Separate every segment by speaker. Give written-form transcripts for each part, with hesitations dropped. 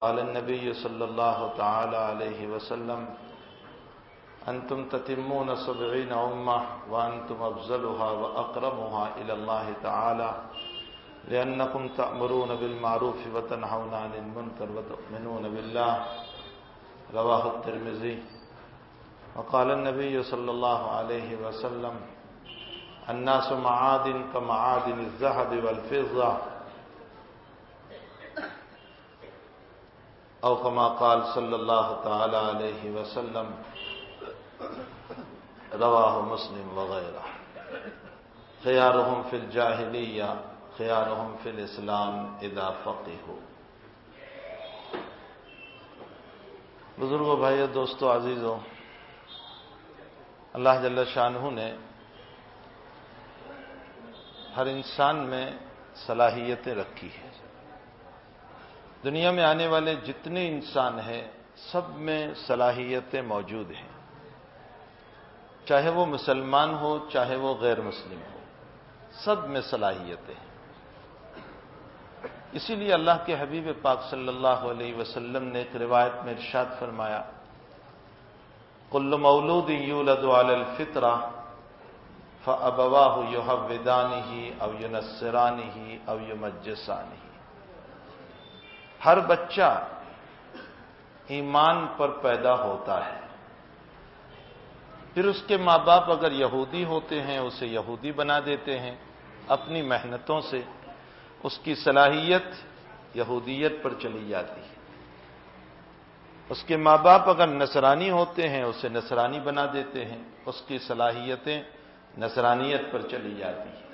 Speaker 1: قال النبي صلى الله تعالى عليه وسلم أنتم تتمون 70 أمة وأنتم أفضلها وأكرمها إلى الله تعالى لأنكم تأمرون بالمعروف وتنهون عن المنكر وتؤمنون بالله رواه الترمذي. وقال النبي صلى الله عليه وسلم الناس معادن كمعادن الذهب والفضة او كما قال صلی اللہ تعالی علیہ وسلم رواہ مسلم وغیرہ. خیارہم فی الجاہلیہ خیارہم فی الاسلام اذا فقہوا. بزرگوں، بھائیو، دوستو، عزیزو، اللہ جل شانہ نے ہر انسان میں صلاحیتیں رکھی ہیں. دنیا میں آنے والے جتنے انسان ہیں سب میں صلاحیتیں موجود ہیں، چاہے وہ مسلمان ہو چاہے وہ غیر مسلم ہو، سب میں صلاحیتیں ہیں. اسی لیے اللہ کے حبیب پاک صلی اللہ علیہ وسلم نے ایک روایت میں ارشاد فرمایا کل مولود یولد علی الفطرہ فابواہ یحودانہ او ینصرانہ او یمجسانہ. ہر بچہ ایمان پر پیدا ہوتا ہے، پھر اس کے ماں باپ اگر یہودی ہوتے ہیں اسے یہودی بنا دیتے ہیں اپنی محنتوں سے. اس کی صلاحیت یہودیت پر چلی جاتی ہے. اس کے ماں باپ اگر نصرانی ہوتے ہیں اسے نصرانی بنا دیتے ہیں، اس کی صلاحیتیں نصرانیت پر چلی جاتی ہیں.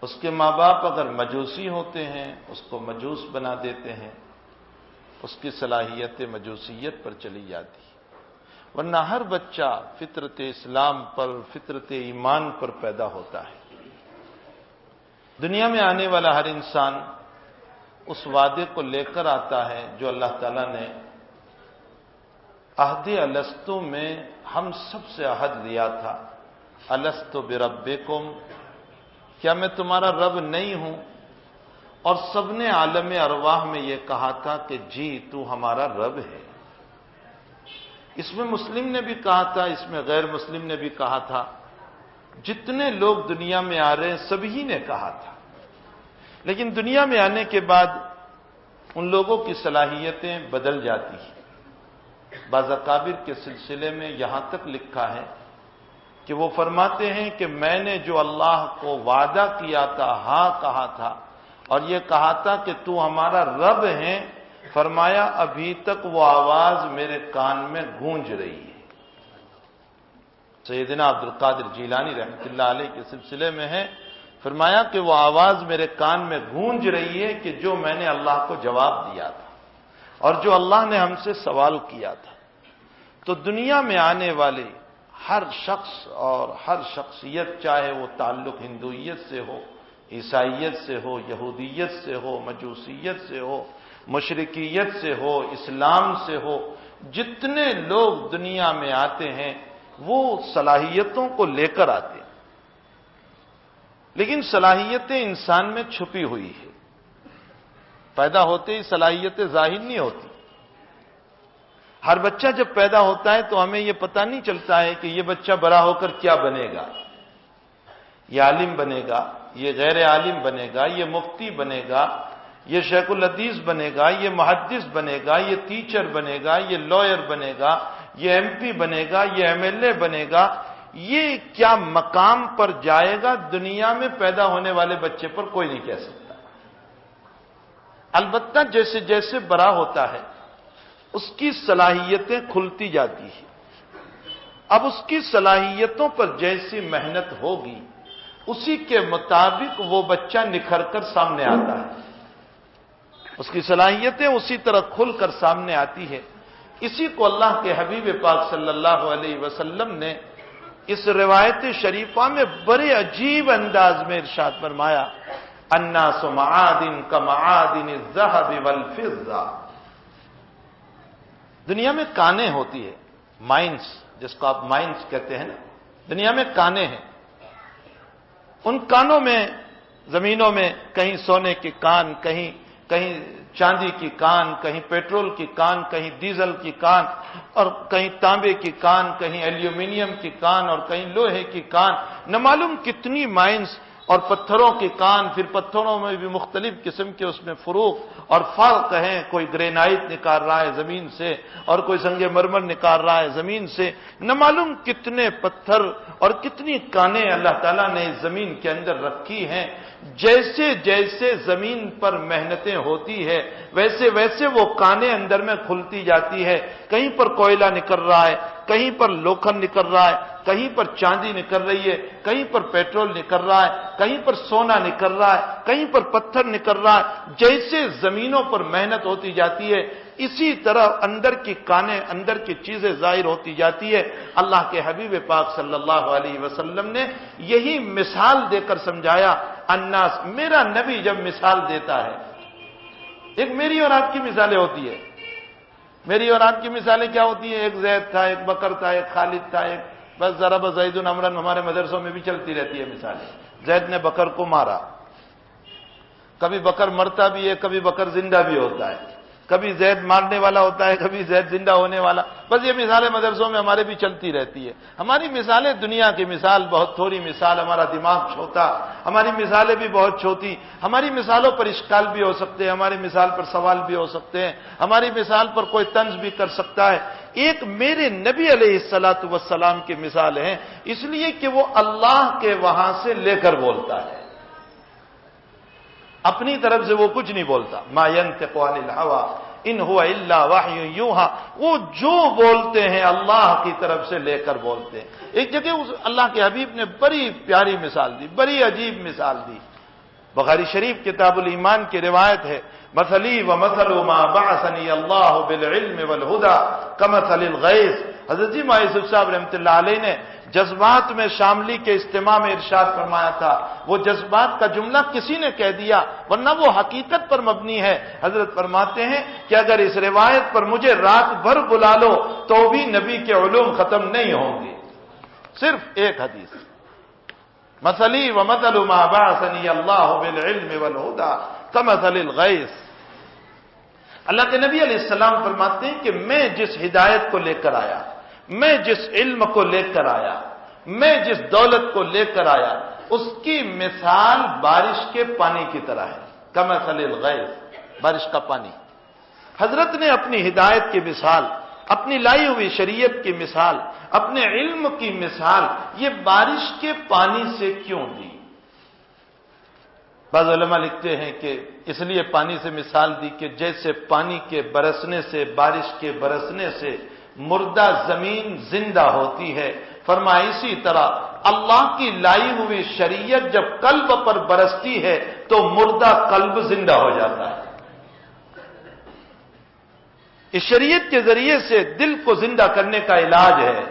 Speaker 1: اس کے ماں باپ اگر مجوسی ہوتے ہیں اس کو مجوس بنا دیتے ہیں، اس کی صلاحیت مجوسیت پر چلی جاتی ہے. ورنہ ہر بچہ فطرت اسلام پر، فطرت ایمان پر پیدا ہوتا ہے. دنیا میں آنے والا ہر انسان اس وعدے کو لے کر آتا ہے جو اللہ تعالیٰ نے عہد الستو میں ہم سب سے عہد لیا تھا. الستو بربکم، کیا میں تمہارا رب نہیں ہوں؟ اور سب نے عالم ارواح میں یہ کہا تھا کہ جی تو ہمارا رب ہے. اس میں مسلم نے بھی کہا تھا، اس میں غیر مسلم نے بھی کہا تھا. جتنے لوگ دنیا میں آ رہے ہیں سبھی نے کہا تھا. لیکن دنیا میں آنے کے بعد ان لوگوں کی صلاحیتیں بدل جاتی ہیں. بعض اکابر کے سلسلے میں یہاں تک لکھا ہے کہ وہ فرماتے ہیں کہ میں نے جو اللہ کو وعدہ کیا تھا، ہاں کہا تھا اور یہ کہا تھا کہ تو ہمارا رب ہے، فرمایا ابھی تک وہ آواز میرے کان میں گونج رہی ہے. سیدنا عبد القادر جیلانی رحمۃ اللہ علیہ کے سلسلے میں ہے، فرمایا کہ وہ آواز میرے کان میں گونج رہی ہے کہ جو میں نے اللہ کو جواب دیا تھا اور جو اللہ نے ہم سے سوال کیا تھا. تو دنیا میں آنے والے ہر شخص اور ہر شخصیت، چاہے وہ تعلق ہندویت سے ہو، عیسائیت سے ہو، یہودیت سے ہو، مجوسیت سے ہو، مشرکیت سے ہو، اسلام سے ہو، جتنے لوگ دنیا میں آتے ہیں وہ صلاحیتوں کو لے کر آتے ہیں. لیکن صلاحیتیں انسان میں چھپی ہوئی ہے. پیدا ہوتے ہی صلاحیتیں ظاہر نہیں ہوتی. ہر بچہ جب پیدا ہوتا ہے تو ہمیں یہ پتہ نہیں چلتا ہے کہ یہ بچہ بڑا ہو کر کیا بنے گا. یہ عالم بنے گا، یہ غیر عالم بنے گا، یہ مفتی بنے گا، یہ شیخ الحدیث بنے گا، یہ محدث بنے گا، یہ ٹیچر بنے گا، یہ لائر بنے گا، یہ ایم پی بنے گا، یہ ایم ایل اے بنے گا. یہ کیا مقام پر جائے گا دنیا میں پیدا ہونے والے بچے پر کوئی نہیں کہہ سکتا. البتہ جیسے جیسے بڑا ہوتا ہے اس کی صلاحیتیں کھلتی جاتی ہیں. اب اس کی صلاحیتوں پر جیسی محنت ہوگی اسی کے مطابق وہ بچہ نکھر کر سامنے آتا ہے. اس کی صلاحیتیں اسی طرح کھل کر سامنے آتی ہے. اسی کو اللہ کے حبیب پاک صلی اللہ علیہ وسلم نے اس روایت شریفہ میں بڑے عجیب انداز میں ارشاد فرمایا الناس معادن کمعادن الذهب والفضة. دنیا میں کانیں ہوتی ہے، مائنس، جس کو آپ مائنس کہتے ہیں نا، دنیا میں کانیں ہیں. ان کانوں میں زمینوں میں کہیں سونے کے کان، کہیں چاندی کی کان، کہیں پیٹرول کی کان، کہیں ڈیزل کی کان، اور کہیں تانبے کی کان، کہیں ایلومینیم کی کان، اور کہیں لوہے کی کان، نہ معلوم کتنی مائنز اور پتھروں کی کان، پھر پتھروں میں بھی مختلف قسم کے اس میں فروق اور فرق ہیں، کوئی گرینائٹ نکال رہا ہے زمین سے اور کوئی سنگ مرمر نکال رہا ہے زمین سے، نہ معلوم کتنے پتھر اور کتنی کانیں اللہ تعالیٰ نے اس زمین کے اندر رکھی ہیں۔ جیسے جیسے زمین پر محنتیں ہوتی ہے ویسے ویسے وہ کانیں اندر میں کھلتی جاتی ہے، کہیں پر کوئلہ نکل رہا ہے، کہیں پر لوکھن نکل رہا ہے، کہیں پر چاندی نکل رہی ہے، کہیں پر پیٹرول نکل رہا ہے، کہیں پر سونا نکل رہا ہے، کہیں پر پتھر نکل رہا ہے۔ جیسے زمینوں پر محنت ہوتی جاتی ہے اسی طرح اندر کی کانیں، اندر کی چیزیں ظاہر ہوتی جاتی ہے۔ اللہ کے حبیب پاک صلی اللہ علیہ وسلم نے یہی مثال دے کر سمجھایا۔ الناس، میرا نبی جب مثال دیتا ہے، ایک میری اور آپ کی مثالیں ہوتی ہے۔ میری اور آپ کی مثالیں کیا ہوتی ہیں؟ ایک زید تھا، ایک بکر تھا، ایک خالد تھا، ایک بس ضرب زید امرن، ہمارے مدرسوں میں بھی چلتی رہتی ہے مثالیں۔ زید نے بکر کو مارا، کبھی بکر مرتا بھی ہے، کبھی بکر زندہ بھی ہوتا ہے، کبھی زید مارنے والا ہوتا ہے، کبھی زید زندہ ہونے والا، بس یہ مثالیں مدرسوں میں ہمارے بھی چلتی رہتی ہے۔ ہماری مثالیں دنیا کی مثال بہت تھوڑی مثال، ہمارا دماغ چھوٹا، ہماری مثالیں بھی بہت چھوٹی، ہماری مثالوں پر اشکال بھی ہو سکتے ہیں، ہماری مثال پر سوال بھی ہو سکتے ہیں، ہماری مثال پر کوئی طنز بھی کر سکتا ہے۔ ایک میرے نبی علیہ الصلوۃ والسلام کی مثال ہے، اس لیے کہ وہ اللہ کے وہاں سے لے کر بولتا ہے، اپنی طرف سے وہ کچھ نہیں بولتا۔ ما ينطق عن الهوى ان هو الا وحی یوحى، وہ جو بولتے ہیں اللہ کی طرف سے لے کر بولتے ہیں۔ ایک جگہ اللہ کے حبیب نے بڑی پیاری مثال دی، بڑی عجیب مثال دی۔ بخاری شریف کتاب الایمان کی روایت ہے، مثلی ومثل ما بعثنی اللہ بالعلم والہدى کمثل الغیث۔ حضرت جی یوسف صاحب رحمۃ اللہ علیہ نے جذبات میں شاملی کے اجتماع میں ارشاد فرمایا تھا، وہ جذبات کا جملہ کسی نے کہہ دیا ورنہ وہ حقیقت پر مبنی ہے۔ حضرت فرماتے ہیں کہ اگر اس روایت پر مجھے رات بھر بلا لو تو بھی نبی کے علوم ختم نہیں ہوں گے۔ صرف ایک حدیث، مثلی ومثل ما بعثنی اللہ بالعلم والہدى کمثل الغیث۔ اللہ کے نبی علیہ السلام فرماتے ہیں کہ میں جس ہدایت کو لے کر آیا، میں جس علم کو لے کر آیا، میں جس دولت کو لے کر آیا، اس کی مثال بارش کے پانی کی طرح ہے، کمثل الغیث، بارش کا پانی۔ حضرت نے اپنی ہدایت کی مثال، اپنی لائی ہوئی شریعت کی مثال، اپنے علم کی مثال یہ بارش کے پانی سے کیوں دی؟ بعض علماء لکھتے ہیں کہ اس لیے پانی سے مثال دی کہ جیسے پانی کے برسنے سے، بارش کے برسنے سے مردہ زمین زندہ ہوتی ہے، فرمایا اسی طرح اللہ کی لائی ہوئی شریعت جب قلب پر برستی ہے تو مردہ قلب زندہ ہو جاتا ہے۔ اس شریعت کے ذریعے سے دل کو زندہ کرنے کا علاج ہے۔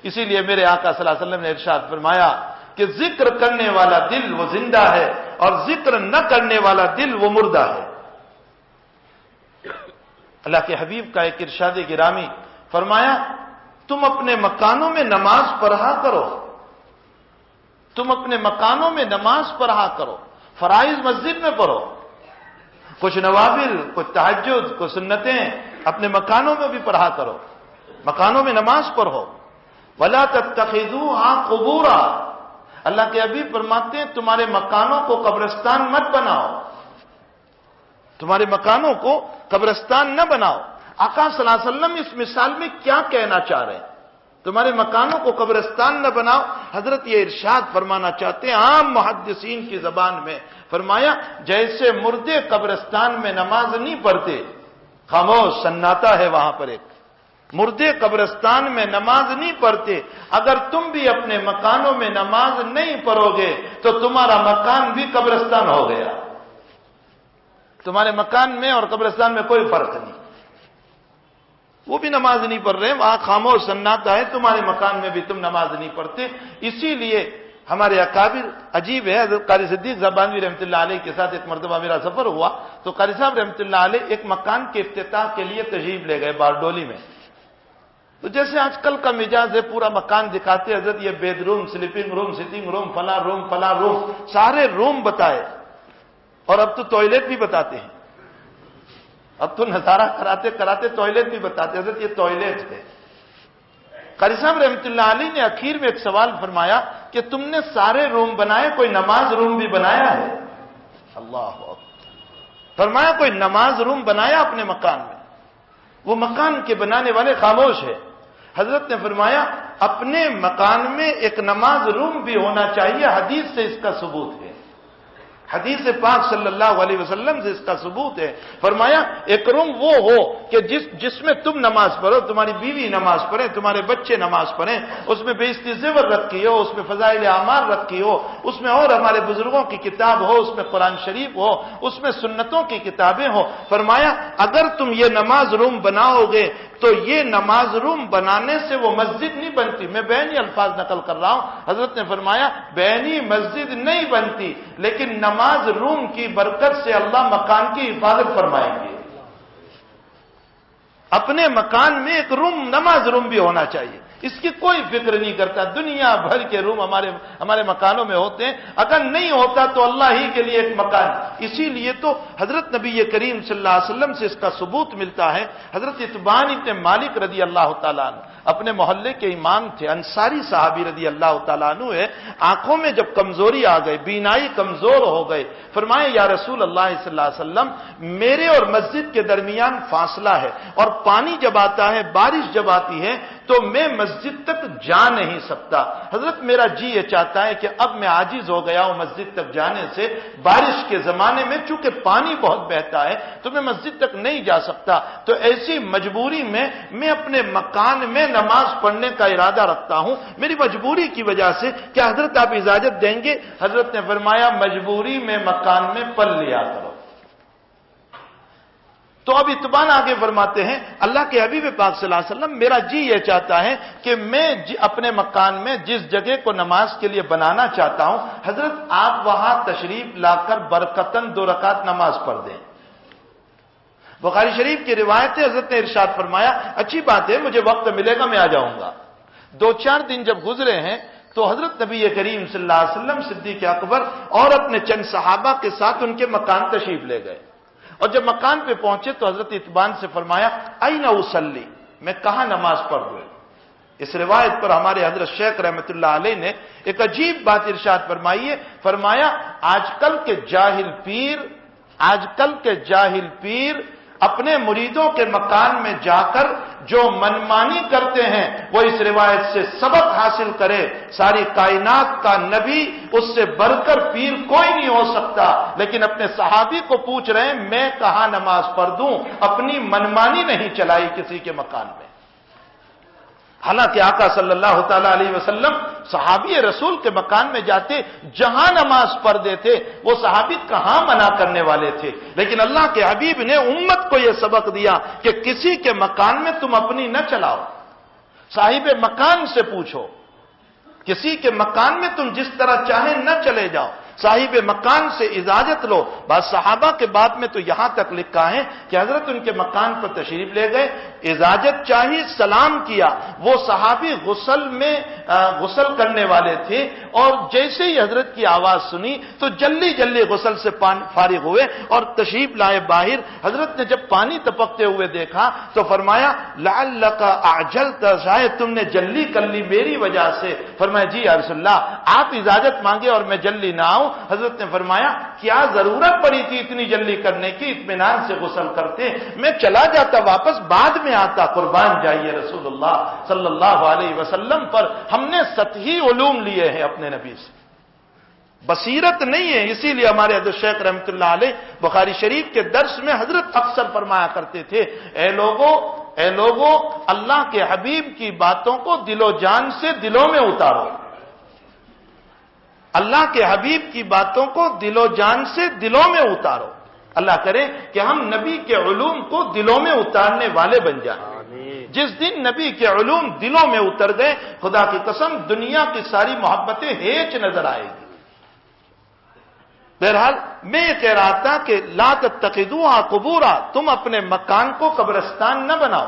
Speaker 1: اسی لیے میرے آقا صلی اللہ علیہ وسلم نے ارشاد فرمایا کہ ذکر کرنے والا دل وہ زندہ ہے اور ذکر نہ کرنے والا دل وہ مردہ ہے۔ اللہ کے حبیب کا ایک ارشاد گرامی، فرمایا تم اپنے مکانوں میں نماز پڑھا کرو، تم اپنے مکانوں میں نماز پڑھا کرو، فرائض مسجد میں پڑھو، کچھ نوافل، کچھ تہجد، کچھ سنتیں اپنے مکانوں میں بھی پڑھا کرو، مکانوں میں نماز پڑھو۔ وَلَا تَتَّخِذُوهَا قُبُورًا، اللہ کے حبیب فرماتے ہیں تمہارے مکانوں کو قبرستان مت بناؤ، تمہارے مکانوں کو قبرستان نہ بناؤ۔ آقا صلی اللہ علیہ وسلم اس مثال میں کیا کہنا چاہ رہے ہیں؟ تمہارے مکانوں کو قبرستان نہ بناؤ۔ حضرت یہ ارشاد فرمانا چاہتے ہیں عام محدثین کی زبان میں، فرمایا جیسے مردے قبرستان میں نماز نہیں پڑھتے، خاموش سناٹا ہے وہاں پر، ایک مردے قبرستان میں نماز نہیں پڑھتے، اگر تم بھی اپنے مکانوں میں نماز نہیں پڑھو گے تو تمہارا مکان بھی قبرستان ہو گیا۔ تمہارے مکان میں اور قبرستان میں کوئی فرق نہیں، وہ بھی نماز نہیں پڑھ رہے، وہاں خاموش سناٹا ہے، تمہارے مکان میں بھی تم نماز نہیں پڑھتے۔ اسی لیے ہمارے اکابر، عجیب ہے، حضرت قاری صدیق زبانوی رحمۃ اللہ علیہ کے ساتھ ایک مرتبہ میرا سفر ہوا تو قاری صاحب رحمۃ اللہ علیہ ایک مکان کے افتتاح کے لیے تشریف لے گئے بارڈولی میں، تو جیسے آج کل کا مزاج ہے پورا مکان دکھاتے، حضرت یہ بیڈ روم، سلیپنگ روم، سٹنگ روم، فلاں روم، سارے روم بتائے، اور اب تو ٹوائلٹ بھی بتاتے ہیں۔ اب تو نظارہ کراتے کراتے ٹوائلٹ بھی بتاتے حضرت یہ ٹوائلٹ ہے۔ قاری صاحب رحمۃ اللہ علیہ نے اخیر میں ایک سوال فرمایا کہ تم نے سارے روم بنائے، کوئی نماز روم بھی بنایا ہے؟ اللہ اکبر۔ فرمایا کوئی نماز روم بنایا اپنے مکان میں؟ وہ مکان کے بنانے والے خاموش ہے۔ حضرت نے فرمایا اپنے مکان میں ایک نماز روم بھی ہونا چاہیے، حدیث سے اس کا ثبوت ہے، حدیث پاک صلی اللہ علیہ وسلم سے اس کا ثبوت ہے۔ فرمایا ایک روم وہ ہو کہ جس میں تم نماز پڑھو، تمہاری بیوی نماز پڑھے، تمہارے بچے نماز پڑھیں، اس میں بیشتی زیور رکھی ہو، اس میں فضائل اعمال رکھی ہو، اس میں اور ہمارے بزرگوں کی کتاب ہو، اس میں قرآن شریف ہو، اس میں سنتوں کی کتابیں ہو۔ فرمایا اگر تم یہ نماز روم بناؤ گے تو یہ نماز روم بنانے سے وہ مسجد نہیں بنتی۔ میں بیانی الفاظ نقل کر رہا ہوں، حضرت نے فرمایا بیانی مسجد نہیں بنتی، لیکن نماز روم کی برکت سے اللہ مکان کی حفاظت فرمائیں گے۔ اپنے مکان میں ایک روم، نماز روم بھی ہونا چاہیے، اس کی کوئی فکر نہیں کرتا۔ دنیا بھر کے روم ہمارے مکانوں میں ہوتے ہیں، اگر نہیں ہوتا تو اللہ ہی کے لیے ایک مکان۔ اسی لیے تو حضرت نبی کریم صلی اللہ علیہ وسلم سے اس کا ثبوت ملتا ہے۔ حضرت اتبان ابن مالک رضی اللہ تعالیٰ عنہ اپنے محلے کے امام تھے، انصاری صحابی رضی اللہ تعالیٰ عنہ ہے۔ آنکھوں میں جب کمزوری آ گئی، بینائی کمزور ہو گئے، فرمائے یا رسول اللہ صلی اللہ علیہ وسلم میرے اور مسجد کے درمیان فاصلہ ہے، اور پانی جب آتا ہے، بارش جب آتی ہے تو میں مسجد تک جا نہیں سکتا۔ حضرت میرا جی یہ چاہتا ہے کہ اب میں عاجز ہو گیا ہوں مسجد تک جانے سے، بارش کے زمانے میں چونکہ پانی بہت بہتا ہے تو میں مسجد تک نہیں جا سکتا، تو ایسی مجبوری میں میں اپنے مکان میں نماز پڑھنے کا ارادہ رکھتا ہوں، میری مجبوری کی وجہ سے کیا حضرت آپ اجازت دیں گے؟ حضرت نے فرمایا مجبوری میں مکان میں پل لیا کرو۔ تو اب اتبان آگے فرماتے ہیں اللہ کے حبیب پاک صلی اللہ علیہ وسلم میرا جی یہ چاہتا ہے کہ میں اپنے مکان میں جس جگہ کو نماز کے لیے بنانا چاہتا ہوں حضرت آپ وہاں تشریف لا کر برکتاً 2 رکعت نماز پڑھ دیں۔ بخاری شریف کی روایت ہے، حضرت نے ارشاد فرمایا اچھی بات ہے، مجھے وقت ملے گا میں آ جاؤں گا۔ 2-4 دن جب گزرے ہیں تو حضرت نبی کریم صلی اللہ علیہ وسلم صدیق اکبر اور اپنے چند صحابہ کے ساتھ ان کے مکان تشریف لے گئے، اور جب مکان پہ پہنچے تو حضرت اتبان سے فرمایا اینا اصلی، میں کہاں نماز پڑھ دوں؟ اس روایت پر ہمارے حضرت شیخ رحمۃ اللہ علیہ نے ایک عجیب بات ارشاد فرمائی ہے، فرمایا آج کل کے جاہل پیر اپنے مریدوں کے مکان میں جا کر جو منمانی کرتے ہیں وہ اس روایت سے سبق حاصل کرے، ساری کائنات کا نبی اس سے بڑھ کر پیر کوئی نہیں ہو سکتا، لیکن اپنے صحابی کو پوچھ رہے ہیں میں کہاں نماز پڑھ دوں، اپنی منمانی نہیں چلائی کسی کے مکان میں۔ حالانکہ آقا صلی اللہ تعالی علیہ وسلم صحابی رسول کے مکان میں جاتے، جہاں نماز پڑھتے تھے وہ صحابی کہاں منع کرنے والے تھے، لیکن اللہ کے حبیب نے امت کو یہ سبق دیا کہ کسی کے مکان میں تم اپنی نہ چلاؤ، صاحب مکان سے پوچھو، کسی کے مکان میں تم جس طرح چاہیں نہ چلے جاؤ، صاحب مکان سے اجازت لو۔ بعض صحابہ کے بعد میں تو یہاں تک لکھا ہے کہ حضرت ان کے مکان پر تشریف لے گئے، اجازت چاہی، سلام کیا، وہ صحابی غسل کرنے والے تھے، اور جیسے ہی حضرت کی آواز سنی تو جلدی غسل سے فارغ ہوئے اور تشریف لائے باہر۔ حضرت نے جب پانی ٹپکتے ہوئے دیکھا تو فرمایا لعلک اعجلت، شاید تم نے جلدی کر لی میری وجہ سے۔ فرمایا جی یا رسول اللہ آپ اجازت مانگے اور میں جلدی نہ آؤں۔ حضرت نے فرمایا کیا ضرورت پڑی تھی اتنی جلدی کرنے کی، اطمینان سے غسل کرتے، میں چلا جاتا واپس بعد میں آتا۔ قربان جائیے رسول اللہ صلی اللہ علیہ وسلم پر ہم نے سطحی علوم لیے ہیں اپنے نبی سے، بصیرت نہیں ہے۔ اسی لیے ہمارے حضرت شیخ رحمۃ اللہ علیہ بخاری شریف کے درس میں حضرت اکثر فرمایا کرتے تھے اے لوگوں اللہ کے حبیب کی باتوں کو دل و جان سے دلوں میں اتارو، اللہ کے حبیب کی باتوں کو دل و جان سے دلوں میں اتارو۔ اللہ کرے کہ ہم نبی کے علوم کو دلوں میں اتارنے والے بن جائیں۔ جس دن نبی کے علوم دلوں میں اتر گئے، خدا کی قسم دنیا کی ساری محبتیں ہیچ نظر آئے گی۔ بہرحال میں یہ کہہ رہا تھا کہ لا تتخذوها قبورا، تم اپنے مکان کو قبرستان نہ بناؤ،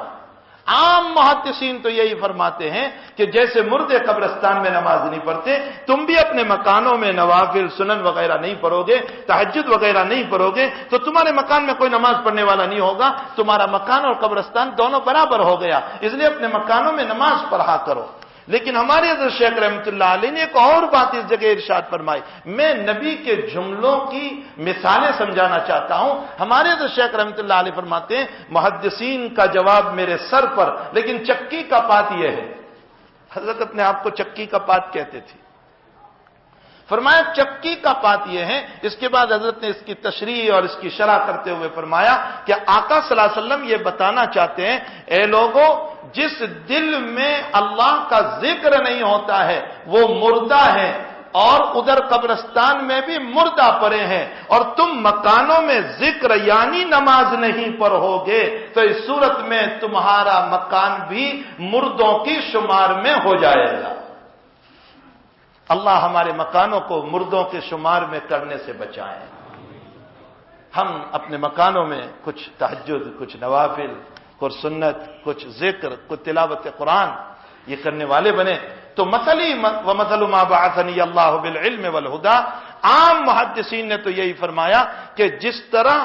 Speaker 1: عام محدثین تو یہی فرماتے ہیں کہ جیسے مردے قبرستان میں نماز نہیں پڑھتے، تم بھی اپنے مکانوں میں نوافل سنن وغیرہ نہیں پڑھو گے، تہجد وغیرہ نہیں پڑھو گے تو تمہارے مکان میں کوئی نماز پڑھنے والا نہیں ہوگا، تمہارا مکان اور قبرستان دونوں برابر ہو گیا، اس لیے اپنے مکانوں میں نماز پڑھا کرو۔ لیکن ہمارے حضرت شیخ رحمۃ اللہ علیہ نے ایک اور بات اس جگہ ارشاد فرمائی، میں نبی کے جملوں کی مثالیں سمجھانا چاہتا ہوں۔ ہمارے حضرت شیخ رحمۃ اللہ علیہ فرماتے ہیں محدثین کا جواب میرے سر پر، لیکن چکی کا پات یہ ہے۔ حضرت اپنے آپ کو چکی کا پات کہتے تھے۔ فرمایا چکی کا پات یہ ہے۔ اس کے بعد حضرت نے اس کی تشریح اور اس کی شرح کرتے ہوئے فرمایا کہ آقا صلی اللہ علیہ وسلم یہ بتانا چاہتے ہیں، اے لوگوں، جس دل میں اللہ کا ذکر نہیں ہوتا ہے وہ مردہ ہے، اور ادھر قبرستان میں بھی مردہ پڑے ہیں، اور تم مکانوں میں ذکر یعنی نماز نہیں پڑھو گے تو اس صورت میں تمہارا مکان بھی مردوں کی شمار میں ہو جائے گا۔ اللہ ہمارے مکانوں کو مردوں کے شمار میں کرنے سے بچائے۔ ہم اپنے مکانوں میں کچھ تہجد، کچھ نوافل، کچھ سنت، کچھ ذکر، کچھ تلاوت قرآن یہ کرنے والے بنے تو مثلی ومثل ما بعثنی اللہ بالعلم والہدی، عام محدثین نے تو یہی فرمایا کہ جس طرح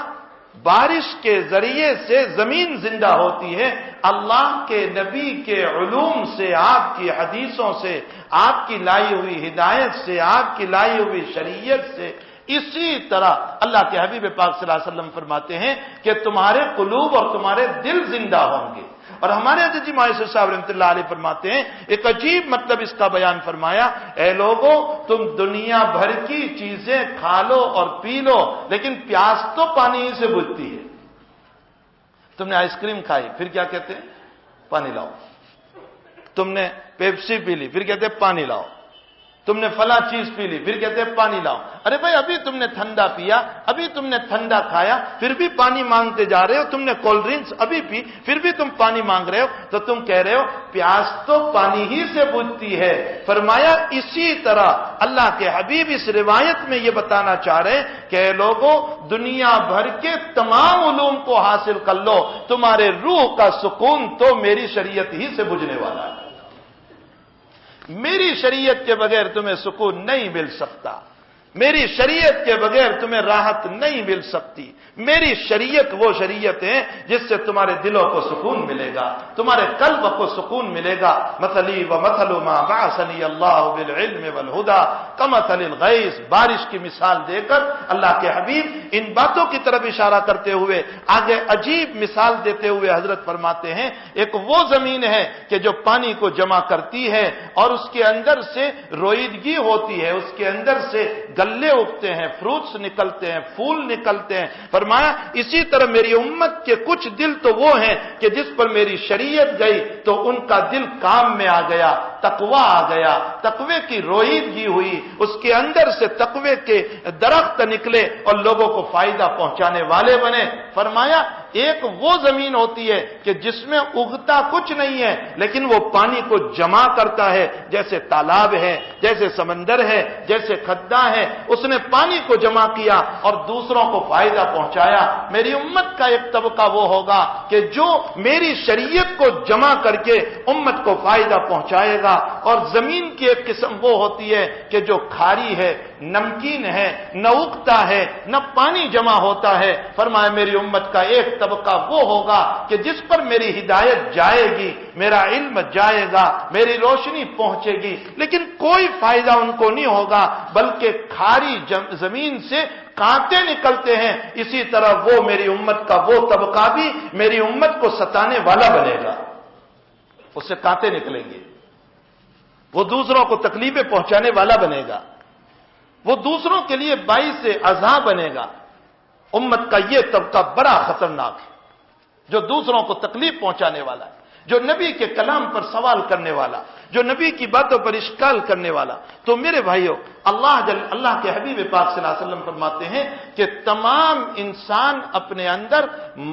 Speaker 1: بارش کے ذریعے سے زمین زندہ ہوتی ہے، اللہ کے نبی کے علوم سے، آپ کی حدیثوں سے، آپ کی لائی ہوئی ہدایت سے، آپ کی لائی ہوئی شریعت سے، اسی طرح اللہ کے حبیب پاک صلی اللہ علیہ وسلم فرماتے ہیں کہ تمہارے قلوب اور تمہارے دل زندہ ہوں گے۔ اور ہمارے حضرت جی مایوسف صاحب رحمۃ اللہ علیہ فرماتے ہیں، ایک عجیب مطلب اس کا بیان فرمایا، اے لوگوں، تم دنیا بھر کی چیزیں کھا لو اور پی لو لیکن پیاس تو پانی ہی سے بجھتی ہے۔ تم نے آئس کریم کھائی، پھر کیا کہتے ہیں؟ پانی لاؤ۔ تم نے پیپسی پی لی، پھر کہتے ہیں پانی لاؤ۔ تم نے فلاں چیز پی لی، پھر کہتے ہیں پانی لاؤ۔ ارے بھائی، ابھی تم نے ٹھنڈا پیا، ابھی تم نے ٹھنڈا کھایا، پھر بھی پانی مانگتے جا رہے ہو۔ تم نے کولڈ ڈرنکس ابھی پی، پھر بھی تم پانی مانگ رہے ہو، تو تم کہہ رہے ہو پیاس تو پانی ہی سے بجھتی ہے۔ فرمایا اسی طرح اللہ کے حبیب اس روایت میں یہ بتانا چاہ رہے ہیں کہ اے لوگوں، دنیا بھر کے تمام علوم کو حاصل کر لو، تمہارے روح کا سکون تو میری شریعت ہی سے بجھنے والا ہے۔ میری شریعت کے بغیر تمہیں سکون نہیں مل سکتا، میری شریعت کے بغیر تمہیں راحت نہیں مل سکتی۔ میری شریعت وہ شریعت ہے جس سے تمہارے دلوں کو سکون ملے گا، تمہارے قلب کو سکون ملے گا۔ مثلی ومثل ما بعثنی اللہ بالعلم والہدی کمثل الغیث، بارش کی مثال دے کر اللہ کے حبیب ان باتوں کی طرف اشارہ کرتے ہوئے آگے عجیب مثال دیتے ہوئے حضرت فرماتے ہیں، ایک وہ زمین ہے کہ جو پانی کو جمع کرتی ہے اور اس کے اندر سے روئیدگی ہوتی ہے، اس کے اندر سے گلے اگتے ہیں، فروٹس نکلتے ہیں، پھول نکلتے ہیں۔ فرمایا اسی طرح میری امت کے کچھ دل تو وہ ہیں کہ جس پر میری شریعت گئی تو ان کا دل کام میں آ گیا، تقوی آ گیا، تقوی کی روئیدگی ہوئی، اس کے اندر سے تقوی کے درخت نکلے اور لوگوں کو فائدہ پہنچانے والے بنے۔ فرمایا ایک وہ زمین ہوتی ہے کہ جس میں اگتا کچھ نہیں ہے لیکن وہ پانی کو جمع کرتا ہے، جیسے تالاب ہے، جیسے سمندر ہے، جیسے کھڈا ہے، اس نے پانی کو جمع کیا اور دوسروں کو فائدہ پہنچایا۔ میری امت کا ایک طبقہ وہ ہوگا کہ جو میری شریعت کو جمع کر کے امت کو فائدہ پہنچائے گا، اور زمین کی ایک قسم وہ ہوتی ہے کہ جو کھاری ہے، نمکین ہے، نہ اگتا ہے، نہ پانی جمع ہوتا ہے۔ فرمایا میری امت کا ایک طبقہ وہ ہوگا کہ جس پر میری ہدایت جائے گی، میرا علم جائے گا، میری روشنی پہنچے گی، لیکن کوئی فائدہ ان کو نہیں ہوگا بلکہ کھاری زمین سے کانٹے نکلتے ہیں۔ اسی طرح وہ میری امت کا وہ طبقہ بھی میری امت کو ستانے والا بنے گا، اس سے کانٹے نکلیں گے، وہ دوسروں کو تکلیفیں پہنچانے والا بنے گا، وہ دوسروں کے لیے باعث عذاب بنے گا۔ امت کا یہ طبقہ بڑا خطرناک ہے جو دوسروں کو تکلیف پہنچانے والا ہے، جو نبی کے کلام پر سوال کرنے والا، جو نبی کی باتوں پر اشکال کرنے والا۔ تو میرے بھائیوں، اللہ کے حبیب پاک صلی اللہ علیہ وسلم فرماتے ہیں کہ تمام انسان اپنے اندر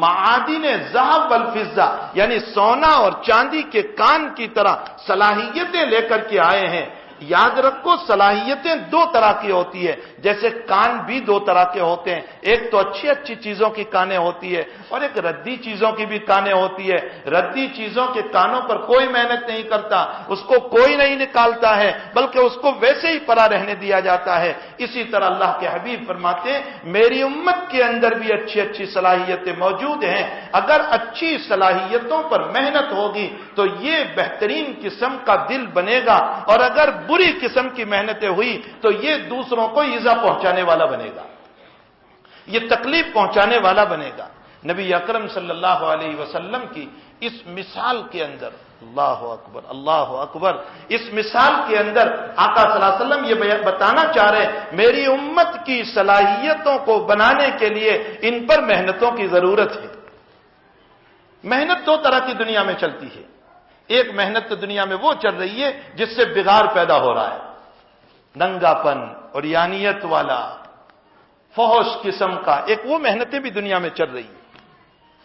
Speaker 1: معادن ذهب والفضہ یعنی سونا اور چاندی کے کان کی طرح صلاحیتیں لے کر کے آئے ہیں۔ یاد رکھو صلاحیتیں دو طرح کی ہوتی ہے، جیسے کان بھی دو طرح کے ہوتے ہیں، ایک تو اچھی اچھی چیزوں کی کانیں ہوتی ہے اور ایک ردی چیزوں کی بھی کانیں ہوتی ہے۔ ردی چیزوں کے کانوں پر کوئی محنت نہیں کرتا، اس کو کوئی نہیں نکالتا ہے، بلکہ اس کو ویسے ہی پڑا رہنے دیا جاتا ہے۔ اسی طرح اللہ کے حبیب فرماتے ہیں میری امت کے اندر بھی اچھی اچھی صلاحیتیں موجود ہیں، اگر اچھی صلاحیتوں پر محنت ہوگی تو یہ بہترین قسم کا دل بنے گا، اور اگر بری قسم کی محنتیں ہوئی تو یہ دوسروں کو ایذا پہنچانے والا بنے گا، یہ تکلیف پہنچانے والا بنے گا۔ نبی اکرم صلی اللہ علیہ وسلم کی اس مثال کے اندر، اللہ اکبر اللہ اکبر، اس مثال کے اندر آقا صلی اللہ علیہ وسلم یہ بتانا چاہ رہے ہیں میری امت کی صلاحیتوں کو بنانے کے لیے ان پر محنتوں کی ضرورت ہے۔ محنت دو طرح کی دنیا میں چلتی ہے، ایک محنت تو دنیا میں وہ چل رہی ہے جس سے بگاڑ پیدا ہو رہا ہے، ننگا پن اور یانیت والا فحش قسم کا، ایک وہ محنتیں بھی دنیا میں چل رہی ہیں،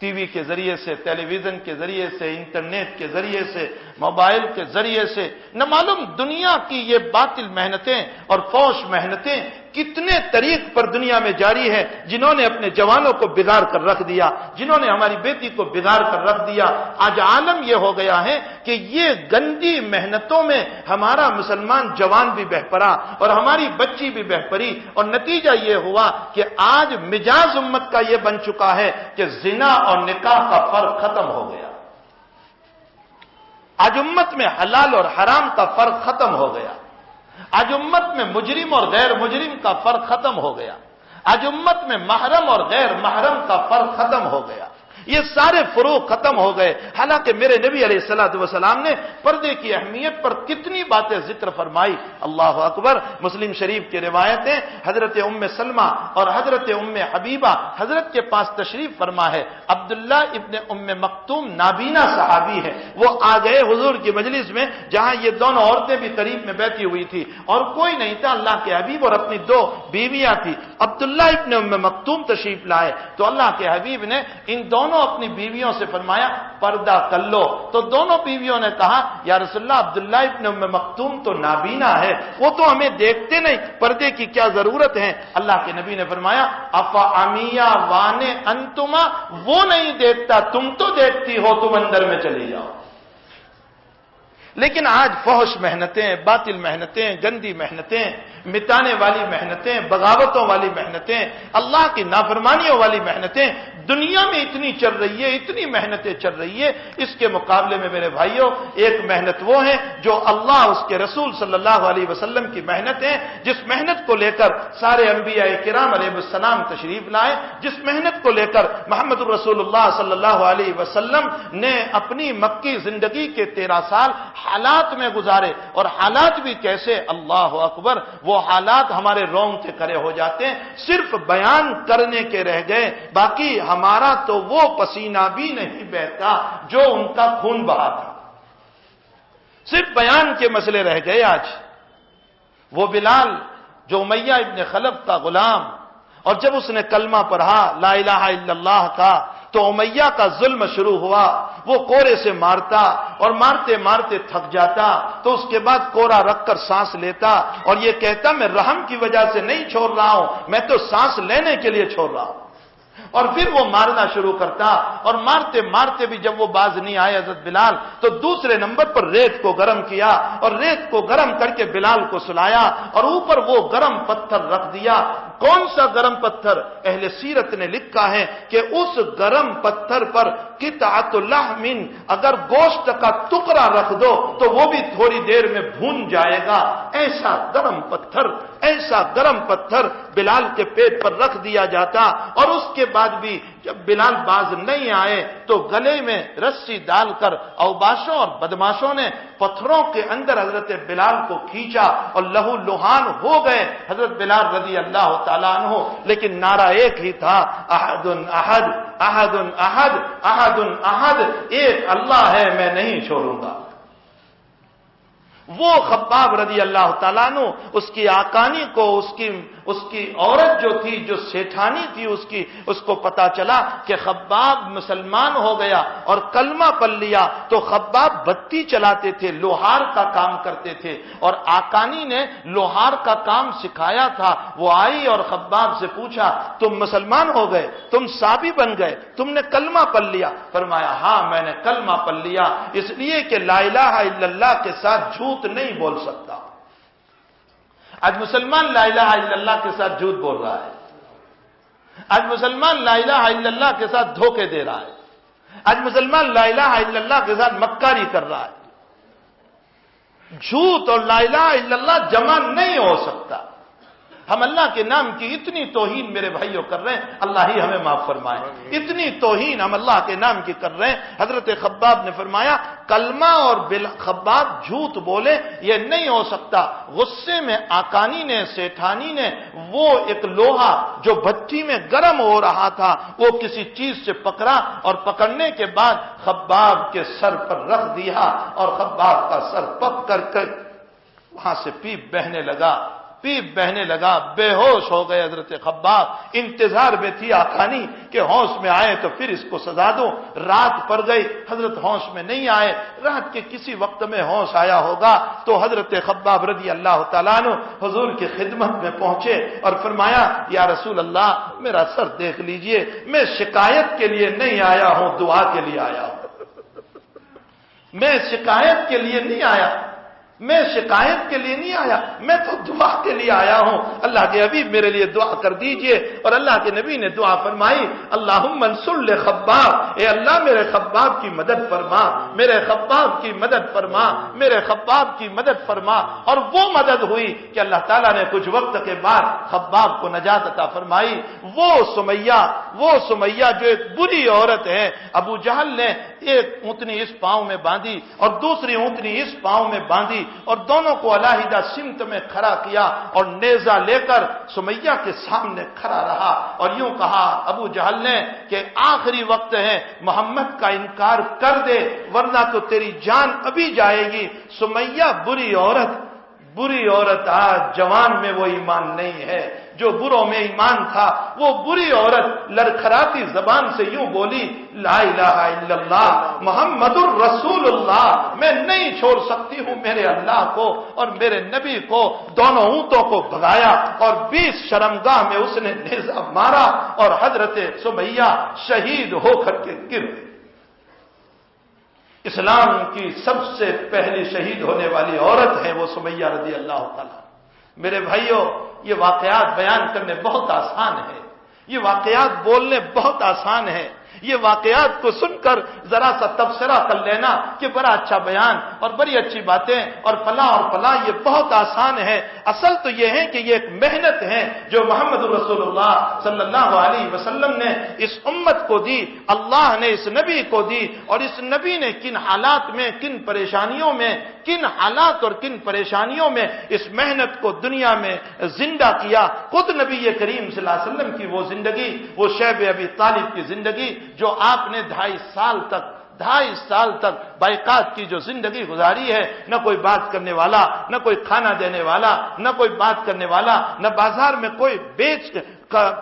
Speaker 1: ٹی وی کے ذریعے سے، ٹیلی ویژن کے ذریعے سے، انٹرنیٹ کے ذریعے سے، موبائل کے ذریعے سے، نہ معلوم دنیا کی یہ باطل محنتیں اور فحش محنتیں کتنے طریق پر دنیا میں جاری ہے، جنہوں نے اپنے جوانوں کو بگاڑ کر رکھ دیا، جنہوں نے ہماری بیٹی کو بگاڑ کر رکھ دیا۔ آج عالم یہ ہو گیا ہے کہ یہ گندی محنتوں میں ہمارا مسلمان جوان بھی بہہ پڑا اور ہماری بچی بھی بہہ پڑی، اور نتیجہ یہ ہوا کہ آج مزاج امت کا یہ بن چکا ہے کہ زنا اور نکاح کا فرق ختم ہو گیا۔ آج امت میں حلال اور حرام کا فرق ختم ہو گیا، آج امت میں مجرم اور غیر مجرم کا فرق ختم ہو گیا، آج امت میں محرم اور غیر محرم کا فرق ختم ہو گیا، یہ سارے فروق ختم ہو گئے۔ حالانکہ میرے نبی علیہ الصلوۃ والسلام نے پردے کی اہمیت پر کتنی باتیں ذکر فرمائی، اللہ اکبر۔ مسلم شریف کی روایتیں حضرت ام سلمہ اور حضرت ام حبیبہ حضرت کے پاس تشریف فرما ہے، عبداللہ ابن ام مکتوم نابینا صحابی ہے، وہ آ گئے حضور کی مجلس میں جہاں یہ دونوں عورتیں بھی قریب میں بیٹھی ہوئی تھی اور کوئی نہیں تھا، اللہ کے حبیب اور اپنی دو بیویاں تھی۔ عبداللہ ابن ام مکتوم تشریف لائے تو اللہ کے حبیب نے ان دونوں اپنی بیویوں سے فرمایا پردہ کر لو، تو دونوں بیویوں نے کہا یا رسول اللہ عبداللہ ابن ام مکتوم تو نابینا ہے، وہ تو ہمیں دیکھتے نہیں، پردے کی کیا ضرورت ہے؟ اللہ کے نبی نے فرمایا افا امیہ وانے انتما، وہ نہیں دیکھتا تم تو دیکھتی ہو، تم اندر میں چلی جاؤ۔ لیکن آج فحش محنتیں، باطل محنتیں، گندی محنتیں، مٹانے والی محنتیں، بغاوتوں والی محنتیں، اللہ کی نافرمانیوں والی محنتیں دنیا میں اتنی چل رہی ہے، اتنی محنتیں چل رہی ہے۔ اس کے مقابلے میں میرے بھائیوں ایک محنت وہ ہے جو اللہ اس کے رسول صلی اللہ علیہ وسلم کی محنت ہے، جس محنت کو لے کر سارے انبیاء کرام علیہ السلام تشریف لائے، جس محنت کو لے کر محمد الرسول اللہ صلی اللہ علیہ وسلم نے اپنی مکی زندگی کے 13 سال حالات میں گزارے، اور حالات بھی کیسے، اللہ اکبر، وہ حالات ہمارے رونگٹے کھڑے ہو جاتے ہیں، صرف بیان کرنے کے رہ گئے، باقی ہمارا تو وہ پسینہ بھی نہیں بہتا جو ان کا خون بہا تھا، صرف بیان کے مسئلے رہ گئے۔ آج وہ بلال جو امیہ ابن خلف کا غلام، اور جب اس نے کلمہ پڑھا لا الہ الا اللہ کا تو امیہ کا ظلم شروع ہوا، وہ کورے سے مارتا اور مارتے مارتے تھک جاتا تو اس کے بعد کورا رکھ کر سانس لیتا اور یہ کہتا میں رحم کی وجہ سے نہیں چھوڑ رہا ہوں، میں تو سانس لینے کے لیے چھوڑ رہا ہوں، اور پھر وہ مارنا شروع کرتا، اور مارتے مارتے بھی جب وہ باز نہیں آئے حضرت بلال تو دوسرے نمبر پر ریت کو گرم کیا اور ریت کو گرم کر کے بلال کو سلایا اور اوپر وہ گرم پتھر رکھ دیا۔ کون سا گرم پتھر؟ اہل سیرت نے لکھا ہے کہ اس گرم پتھر پر قطعۃ لحم، اگر گوشت کا ٹکڑا رکھ دو تو وہ بھی تھوڑی دیر میں بھون جائے گا، ایسا گرم پتھر، ایسا گرم پتھر بلال کے پیٹ پر رکھ دیا جاتا، اور اس کے بعد بھی جب بلال باز نہیں آئے تو گلے میں رسی ڈال کر اوباشوں اور بدماشوں نے پتھروں کے اندر حضرت بلال کو کھینچا اور لہو لہان ہو گئے حضرت بلال رضی اللہ تعالیٰ عنہ، لیکن نعرہ ایک ہی تھا، احد احد احد احد احد احد، ایک اللہ ہے، میں نہیں چھوڑوں گا۔ وہ خباب رضی اللہ تعالیٰ عنہ اس کی آقانی کو اس کی عورت جو تھی، جو سیٹھانی تھی، اس کو پتا چلا کہ خباب مسلمان ہو گیا اور کلمہ پڑھ لیا، تو خباب بتی چلاتے تھے، لوہار کا کام کرتے تھے، اور آقانی نے لوہار کا کام سکھایا تھا۔ وہ آئی اور خباب سے پوچھا تم مسلمان ہو گئے، تم صحابی بن گئے، تم نے کلمہ پڑھ لیا؟ فرمایا ہاں میں نے کلمہ پڑھ لیا، اس لیے کہ لا الہ الا اللہ کے ساتھ جھوٹ نہیں بول سکتا۔ آج مسلمان لا الہ الا اللہ کے ساتھ جھوٹ بول رہا ہے، آج مسلمان لا الہ الا اللہ کے ساتھ دھوکے دے رہا ہے، آج مسلمان لا الہ الا اللہ کے ساتھ مکاری کر رہا ہے۔ جھوٹ اور لا الہ الا اللہ جمع نہیں ہو سکتا۔ ہم اللہ کے نام کی اتنی توہین میرے بھائیوں کر رہے ہیں، اللہ ہی ہمیں معاف فرمائے، اتنی توہین ہم اللہ کے نام کی کر رہے ہیں۔ حضرت خباب نے فرمایا کلمہ اور خباب جھوٹ بولے یہ نہیں ہو سکتا۔ غصے میں آقانی نے، سیٹھانی نے وہ ایک لوہا جو بھٹی میں گرم ہو رہا تھا وہ کسی چیز سے پکڑا، اور پکڑنے کے بعد خباب کے سر پر رکھ دیا، اور خباب کا سر پک کر وہاں سے پیپ بہنے لگا، بے ہوش ہو گئے حضرت خباب۔ انتظار میں تھی آقانی کہ ہوش میں آئے تو پھر اس کو سزا دو۔ رات پڑ گئی، حضرت ہوش میں نہیں آئے۔ رات کے کسی وقت میں ہوش آیا ہوگا تو حضرت خباب رضی اللہ تعالیٰ عنہ حضور کی خدمت میں پہنچے اور فرمایا یا رسول اللہ میرا سر دیکھ لیجئے، میں شکایت کے لیے نہیں آیا ہوں، دعا کے لیے آیا ہوں۔ میں شکایت کے لیے نہیں آیا، میں شکایت کے لیے نہیں آیا، میں تو دعا کے لیے آیا ہوں۔ اللہ کے حبیب میرے لیے دعا کر دیجئے۔ اور اللہ کے نبی نے دعا فرمائی اللہم انصر لخباب، اے اللہ میرے خباب کی مدد فرما، میرے خباب کی مدد فرما، میرے خباب کی مدد فرما۔ اور وہ مدد ہوئی کہ اللہ تعالیٰ نے کچھ وقت کے بعد خباب کو نجات عطا فرمائی۔ وہ سمیہ جو ایک بری عورت ہے، ابو جہل نے ایک اونٹنی اس پاؤں میں باندھی اور دوسری اونٹنی اس پاؤں میں باندھی، اور دونوں کو علیحدہ سمت میں کھڑا کیا، اور نیزہ لے کر سمیہ کے سامنے کھڑا رہا، اور یوں کہا ابو جہل نے کہ آخری وقت ہے، محمد کا انکار کر دے ورنہ تو تیری جان ابھی جائے گی۔ سمیہ بری عورت آج جوان میں وہ ایمان نہیں ہے جو بروں میں ایمان تھا۔ وہ بری عورت لڑکھڑاتی زبان سے یوں بولی لا الہ الا اللہ محمد الرسول اللہ، میں نہیں چھوڑ سکتی ہوں میرے اللہ کو اور میرے نبی کو۔ دونوں اونٹوں کو بھگایا اور 20 شرمگاہ میں اس نے نیزہ مارا، اور حضرت سمیہ شہید ہو کر کے گر گئی۔ اسلام کی سب سے پہلی شہید ہونے والی عورت ہے وہ سمیہ رضی اللہ تعالیٰ۔ میرے بھائیوں یہ واقعات بیان کرنے بہت آسان ہے، یہ واقعات بولنے بہت آسان ہے، یہ واقعات کو سن کر ذرا سا تبصرہ کر لینا کہ بڑا اچھا بیان اور بڑی اچھی باتیں اور فلاں یہ بہت آسان ہے۔ اصل تو یہ ہے کہ یہ ایک محنت ہے جو محمد رسول اللہ صلی اللہ علیہ وسلم نے اس امت کو دی، اللہ نے اس نبی کو دی، اور اس نبی نے کن حالات میں، کن پریشانیوں میں، کن حالات اور کن پریشانیوں میں اس محنت کو دنیا میں زندہ کیا۔ خود نبی کریم صلی اللہ علیہ وسلم کی وہ زندگی، وہ شیب ابی طالب کی زندگی جو آپ نے 2.5 سال تک بائقات کی جو زندگی گزاری ہے، نہ کوئی بات کرنے والا، نہ کوئی کھانا دینے والا، نہ کوئی بات کرنے والا، نہ بازار میں کوئی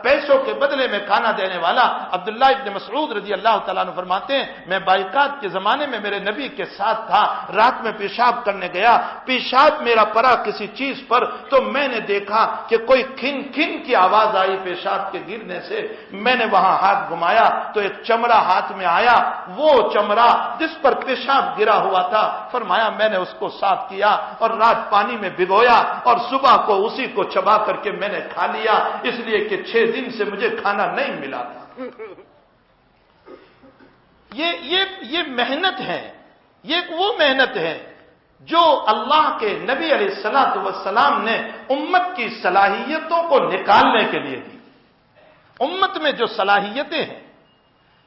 Speaker 1: پیسوں کے بدلے میں کھانا دینے والا۔ عبداللہ ابن مسعود رضی اللہ تعالیٰ عنہ فرماتے ہیں میں بائقات کے زمانے میں میرے نبی کے ساتھ تھا، رات میں پیشاب کرنے گیا، پیشاب میرا پڑا کسی چیز پر تو میں نے دیکھا کہ کوئی کھن کھن کی آواز آئی پیشاب کے گرنے سے۔ میں نے وہاں ہاتھ گھمایا تو ایک چمڑا ہاتھ میں آیا، وہ چمڑا جس پر پیشاب گرا ہوا تھا، فرمایا میں نے اس کو صاف کیا اور رات پانی میں بھگویا اور صبح کو اسی کو چبا کر کے میں نے کھا لیا، اس لیے کہ 6 دن سے مجھے کھانا نہیں ملا تھا۔ یہ محنت ہے، یہ وہ محنت ہے جو اللہ کے نبی علیہ الصلوۃ والسلام نے امت کی صلاحیتوں کو نکالنے کے لیے دی۔ امت میں جو صلاحیتیں ہیں،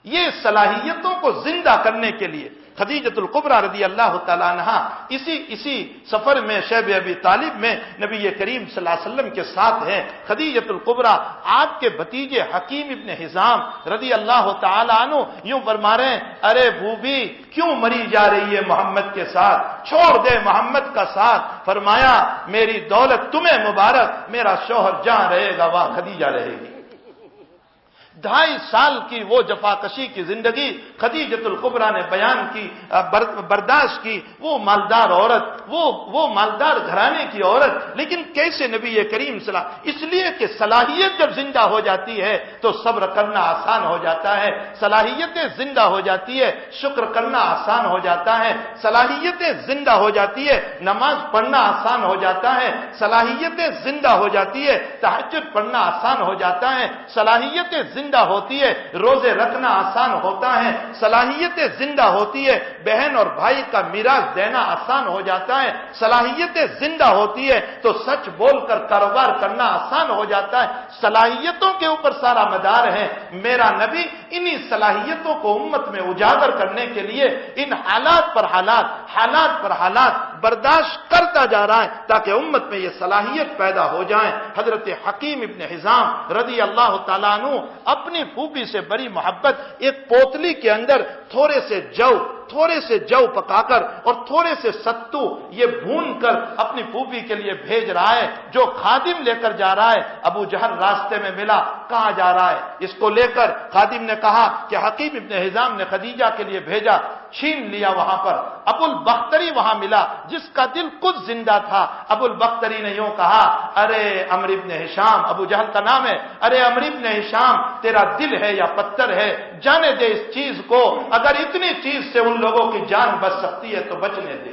Speaker 1: یہ صلاحیتوں کو زندہ کرنے کے لیے خدیجۃ الکبریٰ رضی اللہ تعالیٰ عنہا اسی سفر میں شیب ابی طالب میں نبی کریم صلی اللہ علیہ وسلم کے ساتھ ہیں. خدیجۃ الکبریٰ آپ کے بھتیجے حکیم ابن حزام رضی اللہ تعالیٰ عنہ یوں فرما رہے ہیں، ارے بوبی کیوں مری جا رہی ہے محمد کے ساتھ، چھوڑ دے محمد کا ساتھ. فرمایا میری دولت تمہیں مبارک، میرا شوہر جہاں رہے گا وہاں خدیجہ رہے گی. 2.5 سال کی وہ جفاکشی کی زندگی خدیجۃ الکبریٰ نے بیان کی، برداشت کی. وہ مالدار عورت، وہ مالدار گھرانے کی عورت، لیکن کیسے نبی کریم صلی اللہ علیہ وسلم، اس لیے کہ صلاحیت جب زندہ ہو جاتی ہے تو صبر کرنا آسان ہو جاتا ہے. صلاحیتیں زندہ ہو جاتی ہے، شکر کرنا آسان ہو جاتا ہے. صلاحیتیں زندہ ہو جاتی ہے، نماز پڑھنا آسان ہو جاتا ہے. صلاحیتیں زندہ ہو جاتی ہے، تہجد پڑھنا آسان ہو جاتا ہے. صلاحیتیں زندہ ہوتی ہے، روزے رکھنا آسان ہوتا ہے. صلاحیتیں زندہ ہوتی ہے، بہن اور بھائی کا میراث دینا آسان ہو جاتا ہے. صلاحیتیں زندہ ہوتی ہے تو سچ بول کر کاروبار کرنا آسان ہو جاتا ہے. صلاحیتوں کے اوپر سارا مدار ہے. میرا نبی انہی صلاحیتوں کو امت میں اجاگر کرنے کے لیے ان حالات پر حالات برداشت کرتا جا رہا ہے تاکہ امت میں یہ صلاحیت پیدا ہو جائے. حضرت حکیم ابن حزام رضی اللہ تعالیٰ عنہ اپنی پھوپھی سے بڑی محبت، ایک پوتلی کے اندر تھوڑے سے جو پکا کر اور تھوڑے سے ستو یہ بھون کر اپنی پھوپھی کے لیے بھیج رہا ہے. جو خادم لے کر جا رہا ہے، ابو جہل راستے میں ملا، کہاں جا رہا ہے؟ اس کو لے کر خادم نے کہا کہ حکیم ابن حزام نے خدیجہ کے لیے بھیجا. چھین لیا وہاں پر. ابو البختری وہاں ملا جس کا دل کچھ زندہ تھا. ابو البختری نے یوں کہا، ارے عمرو ابن ہشام، ابو جہل کا نام ہے، ارے عمرو ابن ہشام تیرا دل ہے یا پتھر ہے؟ جانے دے اس چیز کو، اگر اتنی چیز سے ان لوگوں کی جان بچ سکتی ہے تو بچنے دے.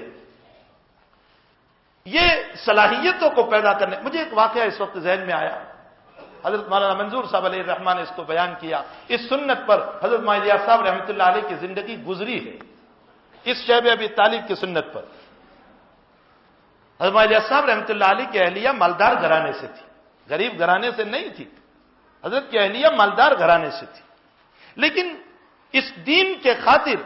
Speaker 1: یہ صلاحیتوں کو پیدا کرنے. مجھے ایک واقعہ اس وقت ذہن میں آیا. حضرت مولانا منظور صاحب علیہ الرحمٰن نے اس کو بیان کیا. اس سنت پر حضرت مولانا الیاس صاحب رحمۃ اللہ علیہ کی زندگی گزری ہے، اس شیب ابی طالب کی سنت پر. حضرت مولانا الیاس صاحب رحمۃ اللہ علیہ کی اہلیہ مالدار گھرانے سے تھی، غریب گھرانے سے نہیں تھی. حضرت کی اہلیہ مالدار گھرانے سے تھی، لیکن اس دین کے خاطر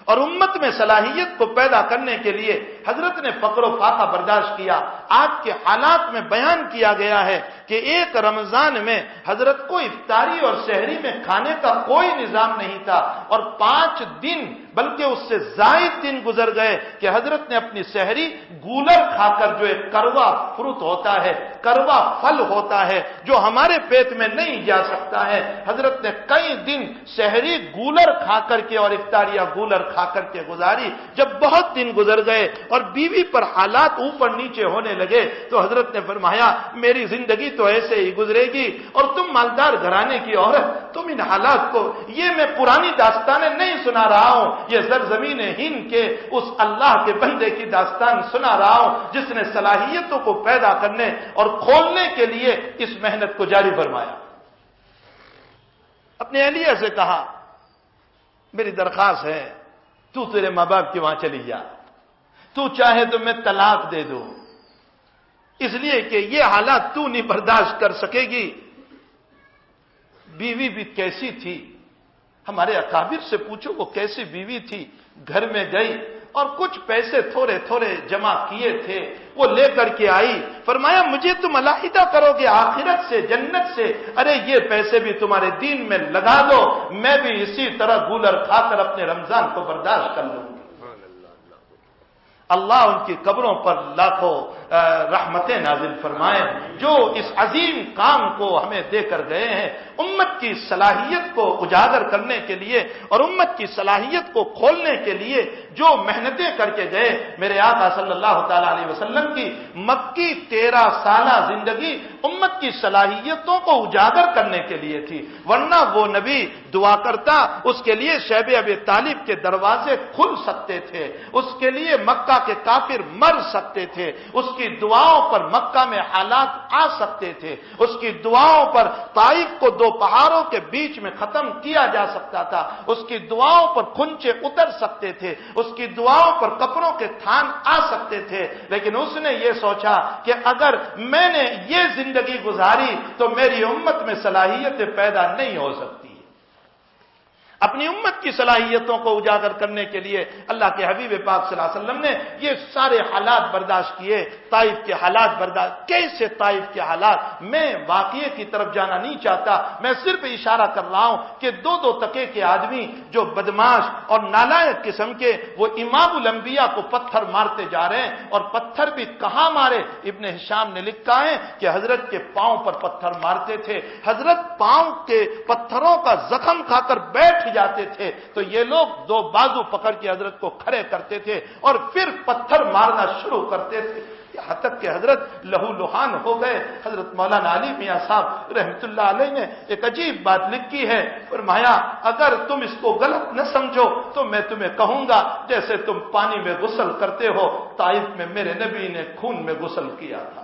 Speaker 1: اور امت میں صلاحیت کو پیدا کرنے کے لیے حضرت نے فقر و فاقہ برداشت کیا. آج کے حالات میں بیان کیا گیا ہے کہ ایک رمضان میں حضرت کو افطاری اور سحری میں کھانے کا کوئی نظام نہیں تھا، اور 5 دن بلکہ اس سے زائد دن گزر گئے کہ حضرت نے اپنی سحری گولر کھا کر، جو ایک کروا فروٹ ہوتا ہے، کروا پھل ہوتا ہے جو ہمارے پیٹ میں نہیں جا سکتا ہے، حضرت نے کئی دن سحری گولر کھا کر کے اور افطاریہ گولر کھا کر کے گزاری. جب بہت دن گزر گئے اور بیوی پر حالات اوپر نیچے ہونے لگے تو حضرت نے فرمایا میری زندگی تو ایسے ہی گزرے گی، اور تم مالدار گھرانے کی عورت، تم ان حالات کو، یہ میں پرانی داستانیں نہیں سنا رہا ہوں، یہ زرزمین ہند کے اس اللہ کے بندے کی داستان سنا رہا ہوں جس نے صلاحیتوں کو پیدا کرنے اور کھولنے کے لیے اس محنت کو جاری فرمایا. اپنے اہلیہ سے کہا میری درخواست ہے تو تیرے ماں باپ کے وہاں چلی جا، تو چاہے تو میں طلاق دے دوں، اس لیے کہ یہ حالات تو نہیں برداشت کر سکے گی. بیوی بھی کیسی تھی، ہمارے اکابر سے پوچھو وہ کیسی بیوی تھی. گھر میں گئی اور کچھ پیسے تھوڑے تھوڑے جمع کیے تھے وہ لے کر کے آئی. فرمایا مجھے تم علیحدہ کرو گے آخرت سے، جنت سے، ارے یہ پیسے بھی تمہارے دین میں لگا دو، میں بھی اسی طرح گولر کھا کر اپنے رمضان کو برداشت کر لوں گی. اللہ ان کی قبروں پر لاکھوں رحمتیں نازل فرمائیں جو اس عظیم کام کو ہمیں دے کر گئے ہیں. امت کی صلاحیت کو اجاگر کرنے کے لیے اور امت کی صلاحیت کو کھولنے کے لیے جو محنتیں کر کے گئے. میرے آقا صلی اللہ تعالی علیہ وسلم کی مکی 13 سالہ زندگی امت کی صلاحیتوں کو اجاگر کرنے کے لیے تھی، ورنہ وہ نبی دعا کرتا اس کے لیے شیب ابی طالب کے دروازے کھل سکتے تھے، اس کے لیے مکہ کے کافر مر سکتے تھے، اس کی دعاؤں پر مکہ میں حالات آ سکتے تھے، اس کی دعاؤں پر طائف کو 2 پہاڑوں کے بیچ میں ختم کیا جا سکتا تھا، اس کی دعاؤں پر کھنچے اتر سکتے تھے، اس کی دعاؤں پر کپڑوں کے تھان آ سکتے تھے. لیکن اس نے یہ سوچا کہ اگر میں نے یہ زندگی گزاری تو میری امت میں صلاحیتیں پیدا نہیں ہو سکتی. اپنی امت کی صلاحیتوں کو اجاگر کرنے کے لیے اللہ کے حبیب پاک صلی اللہ علیہ وسلم نے یہ سارے حالات برداشت کیے. طائف کے حالات برداشت. کیسے طائف کے حالات؟ میں واقعے کی طرف جانا نہیں چاہتا, میں صرف اشارہ کر رہا ہوں کہ دو تکے کے آدمی جو بدماش اور نالائق قسم کے, وہ امام الانبیاء کو پتھر مارتے جا رہے ہیں. اور پتھر بھی کہاں مارے؟ ابن ہشام نے لکھا ہے کہ حضرت کے پاؤں پر پتھر مارتے تھے. حضرت پاؤں کے پتھروں کا زخم کھا کر بیٹھ جاتے تھے تو یہ لوگ دو بازو پکڑ کے حضرت کو کھڑے کرتے تھے اور پھر پتھر مارنا شروع کرتے تھے, یہاں تک کہ حضرت لہو لہان ہو گئے. حضرت مولانا علی میاں صاحب رحمۃ اللہ علیہ نے ایک عجیب بات لکھی ہے, فرمایا اگر تم اس کو غلط نہ سمجھو تو میں تمہیں کہوں گا جیسے تم پانی میں غسل کرتے ہو, طائف میں میرے نبی نے خون میں غسل کیا تھا.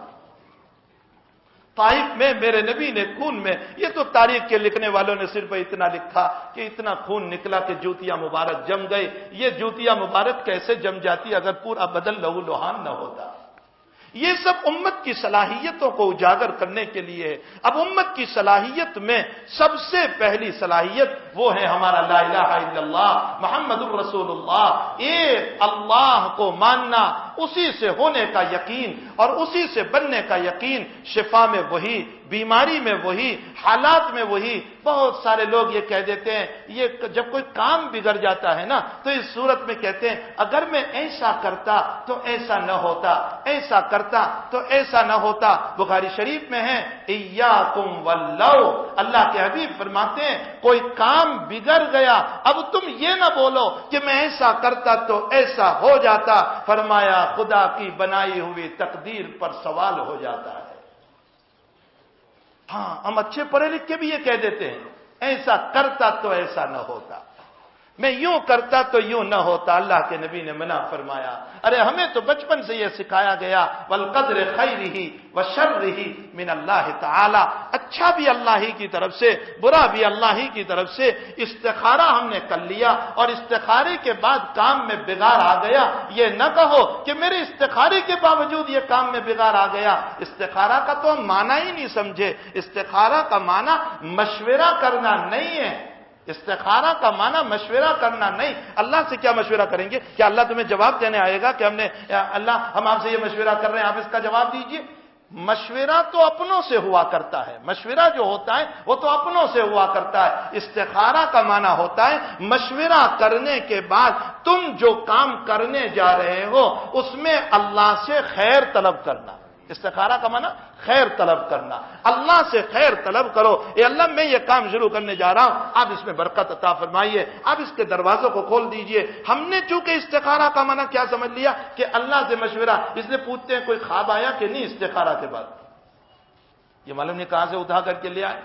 Speaker 1: طائف میں میرے نبی نے خون میں, یہ تو تاریخ کے لکھنے والوں نے صرف اتنا لکھا کہ اتنا خون نکلا کہ جوتیاں مبارک جم گئی. یہ جوتیاں مبارک کیسے جم جاتی اگر پورا بدن لہو لہان نہ ہوتا؟ یہ سب امت کی صلاحیتوں کو اجاگر کرنے کے لیے ہے. اب امت کی صلاحیت میں سب سے پہلی صلاحیت وہ ہے ہمارا لا الہ الا اللہ محمد الرسول اللہ. ایک اللہ کو ماننا, اسی سے ہونے کا یقین اور اسی سے بننے کا یقین. شفا میں وہی, بیماری میں وہی, حالات میں وہی. بہت سارے لوگ یہ کہہ دیتے ہیں, یہ جب کوئی کام بگڑ جاتا ہے نا تو اس صورت میں کہتے ہیں اگر میں ایسا کرتا تو ایسا نہ ہوتا, ایسا کرتا تو ایسا نہ ہوتا. بخاری شریف میں ہے ایاکم واللو, اللہ کے حبیب فرماتے ہیں کوئی کام بگڑ گیا اب تم یہ نہ بولو کہ میں ایسا کرتا تو ایسا ہو جاتا. فرمایا خدا کی بنائی ہوئی تقدیر پر سوال ہو جاتا ہے. ہاں, ہم اچھے پڑھے لکھ کے بھی یہ کہہ دیتے ہیں ایسا کرتا تو ایسا نہ ہوتا, میں یوں کرتا تو یوں نہ ہوتا. اللہ کے نبی نے منع فرمایا. ارے ہمیں تو بچپن سے یہ سکھایا گیا والقدر خیرہ وشرہ من اللہ تعالی, اچھا بھی اللہ ہی کی طرف سے, برا بھی اللہ ہی کی طرف سے. استخارہ ہم نے کر لیا اور استخارے کے بعد کام میں بگاڑ آ گیا, یہ نہ کہو کہ میرے استخارے کے باوجود یہ کام میں بگاڑ آ گیا. استخارہ کا تو ہم معنی ہی نہیں سمجھے. استخارہ کا معنی مشورہ کرنا نہیں ہے. استخارہ کا معنی مشورہ کرنا نہیں. اللہ سے کیا مشورہ کریں گے؟ کیا اللہ تمہیں جواب دینے آئے گا کہ اللہ ہم آپ سے یہ مشورہ کر رہے ہیں, آپ اس کا جواب دیجئے؟ مشورہ تو اپنوں سے ہوا کرتا ہے. مشورہ جو ہوتا ہے وہ تو اپنوں سے ہوا کرتا ہے. استخارہ کا معنی ہوتا ہے مشورہ کرنے کے بعد تم جو کام کرنے جا رہے ہو اس میں اللہ سے خیر طلب کرنا. استخارہ کا معنی خیر طلب کرنا. اللہ سے خیر طلب کرو, اے اللہ میں یہ کام شروع کرنے جا رہا ہوں, آپ اس میں برکت عطا فرمائیے, آپ اس کے دروازوں کو کھول دیجئے. ہم نے چونکہ استخارہ کا معنی کیا سمجھ لیا کہ اللہ سے مشورہ, اس لیے پوچھتے ہیں کوئی خواب آیا کہ نہیں استخارہ کے بعد؟ یہ معلوم نہیں کہاں سے اٹھا کر کے لے آئے.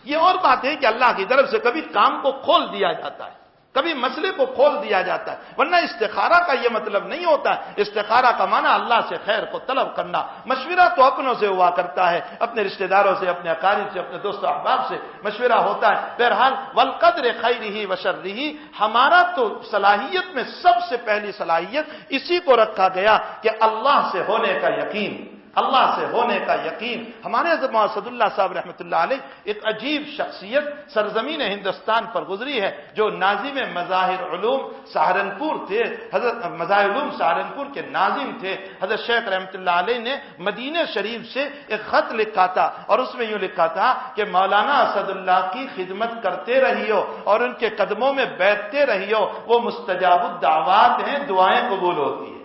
Speaker 1: یہ اور بات ہے کہ اللہ کی طرف سے کبھی کام کو کھول دیا جاتا ہے, کبھی مسئلے کو کھول دیا جاتا ہے, ورنہ استخارہ کا یہ مطلب نہیں ہوتا ہے. استخارہ کا معنی اللہ سے خیر کو طلب کرنا. مشورہ تو اپنوں سے ہوا کرتا ہے, اپنے رشتہ داروں سے, اپنے اقارب سے, اپنے دوست و احباب سے مشورہ ہوتا ہے. بہرحال والقدر خیرہ وشرہ, ہمارا تو صلاحیت میں سب سے پہلی صلاحیت اسی کو رکھا گیا کہ اللہ سے ہونے کا یقین, اللہ سے ہونے کا یقین. ہمارے حضرت اسد اللہ صاحب رحمۃ اللہ علیہ ایک عجیب شخصیت سرزمین ہندوستان پر گزری ہے, جو ناظم مظاہر علوم سہارنپور تھے. حضرت مظاہر علوم سہارنپور کے ناظم تھے. حضرت شیخ رحمۃ اللہ علیہ نے مدینہ شریف سے ایک خط لکھا تھا اور اس میں یوں لکھا تھا کہ مولانا اسد اللہ کی خدمت کرتے رہیو اور ان کے قدموں میں بیٹھتے رہیو, وہ مستجاب الدعوات ہیں, دعائیں قبول ہوتی ہیں.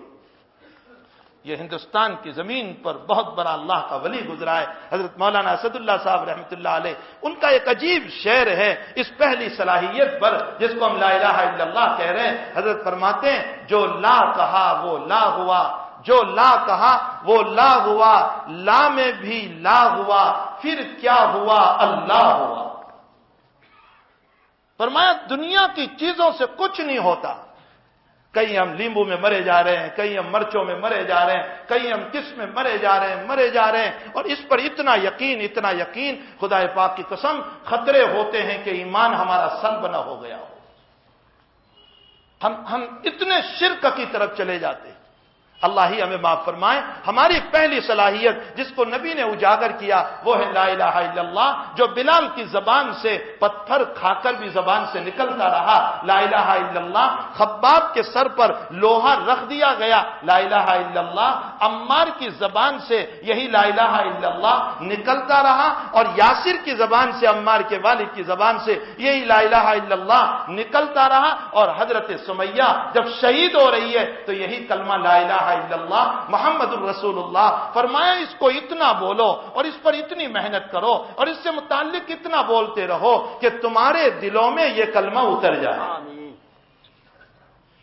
Speaker 1: یہ ہندوستان کی زمین پر بہت بڑا اللہ کا ولی گزرا ہے حضرت مولانا اسد اللہ صاحب رحمۃ اللہ علیہ. ان کا ایک عجیب شعر ہے اس پہلی صلاحیت پر جس کو ہم لا الہ الا اللہ کہہ رہے ہیں. حضرت فرماتے ہیں جو لا کہا وہ لا ہوا, جو لا کہا وہ لا ہوا, لا میں بھی لا ہوا, پھر کیا ہوا اللہ ہوا. فرمایا دنیا کی چیزوں سے کچھ نہیں ہوتا. کہیں ہم لیمبو میں مرے جا رہے ہیں, کہیں ہم مرچوں میں مرے جا رہے ہیں, کہیں ہم کس میں مرے جا رہے ہیں, اور اس پر اتنا یقین, خدا پاک کی قسم خطرے ہوتے ہیں کہ ایمان ہمارا سلب نہ ہو گیا ہو. ہم اتنے شرک کی طرف چلے جاتے ہیں. اللہ ہی ہمیں معاف فرمائے۔ ہماری پہلی صلاحیت جس کو نبی نے اجاگر کیا وہ ہے لا الہ الا اللہ، جو بلال کی زبان سے پتھر کھا کر بھی زبان سے نکلتا رہا لا الہ الا اللہ۔ خباب کے سر پر لوہا رکھ دیا گیا لا الہ الا اللہ، عمار کی زبان سے یہی لا الہ الا اللہ نکلتا رہا، اور یاسر کی زبان سے، عمار کے والد کی زبان سے یہی لا الہ الا اللہ نکلتا رہا، اور حضرت سمیہ جب شہید ہو رہی ہے تو یہی کلمہ لا الہ الا اللہ محمد الرسول اللہ، فرمایا اس کو اتنا بولو اور اس پر اتنی محنت کرو اور اس سے متعلق اتنا بولتے رہو کہ تمہارے دلوں میں یہ کلمہ اتر جائے،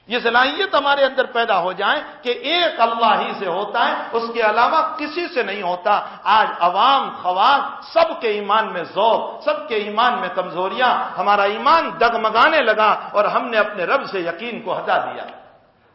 Speaker 1: یہ صلاحیت ہمارے اندر پیدا ہو جائے کہ ایک اللہ ہی سے ہوتا ہے، اس کے علاوہ کسی سے نہیں ہوتا۔ آج عوام خواص سب کے ایمان میں ذوق، سب کے ایمان میں کمزوریاں، ہمارا ایمان ڈگمگانے لگا اور ہم نے اپنے رب سے یقین کو ہٹا دیا،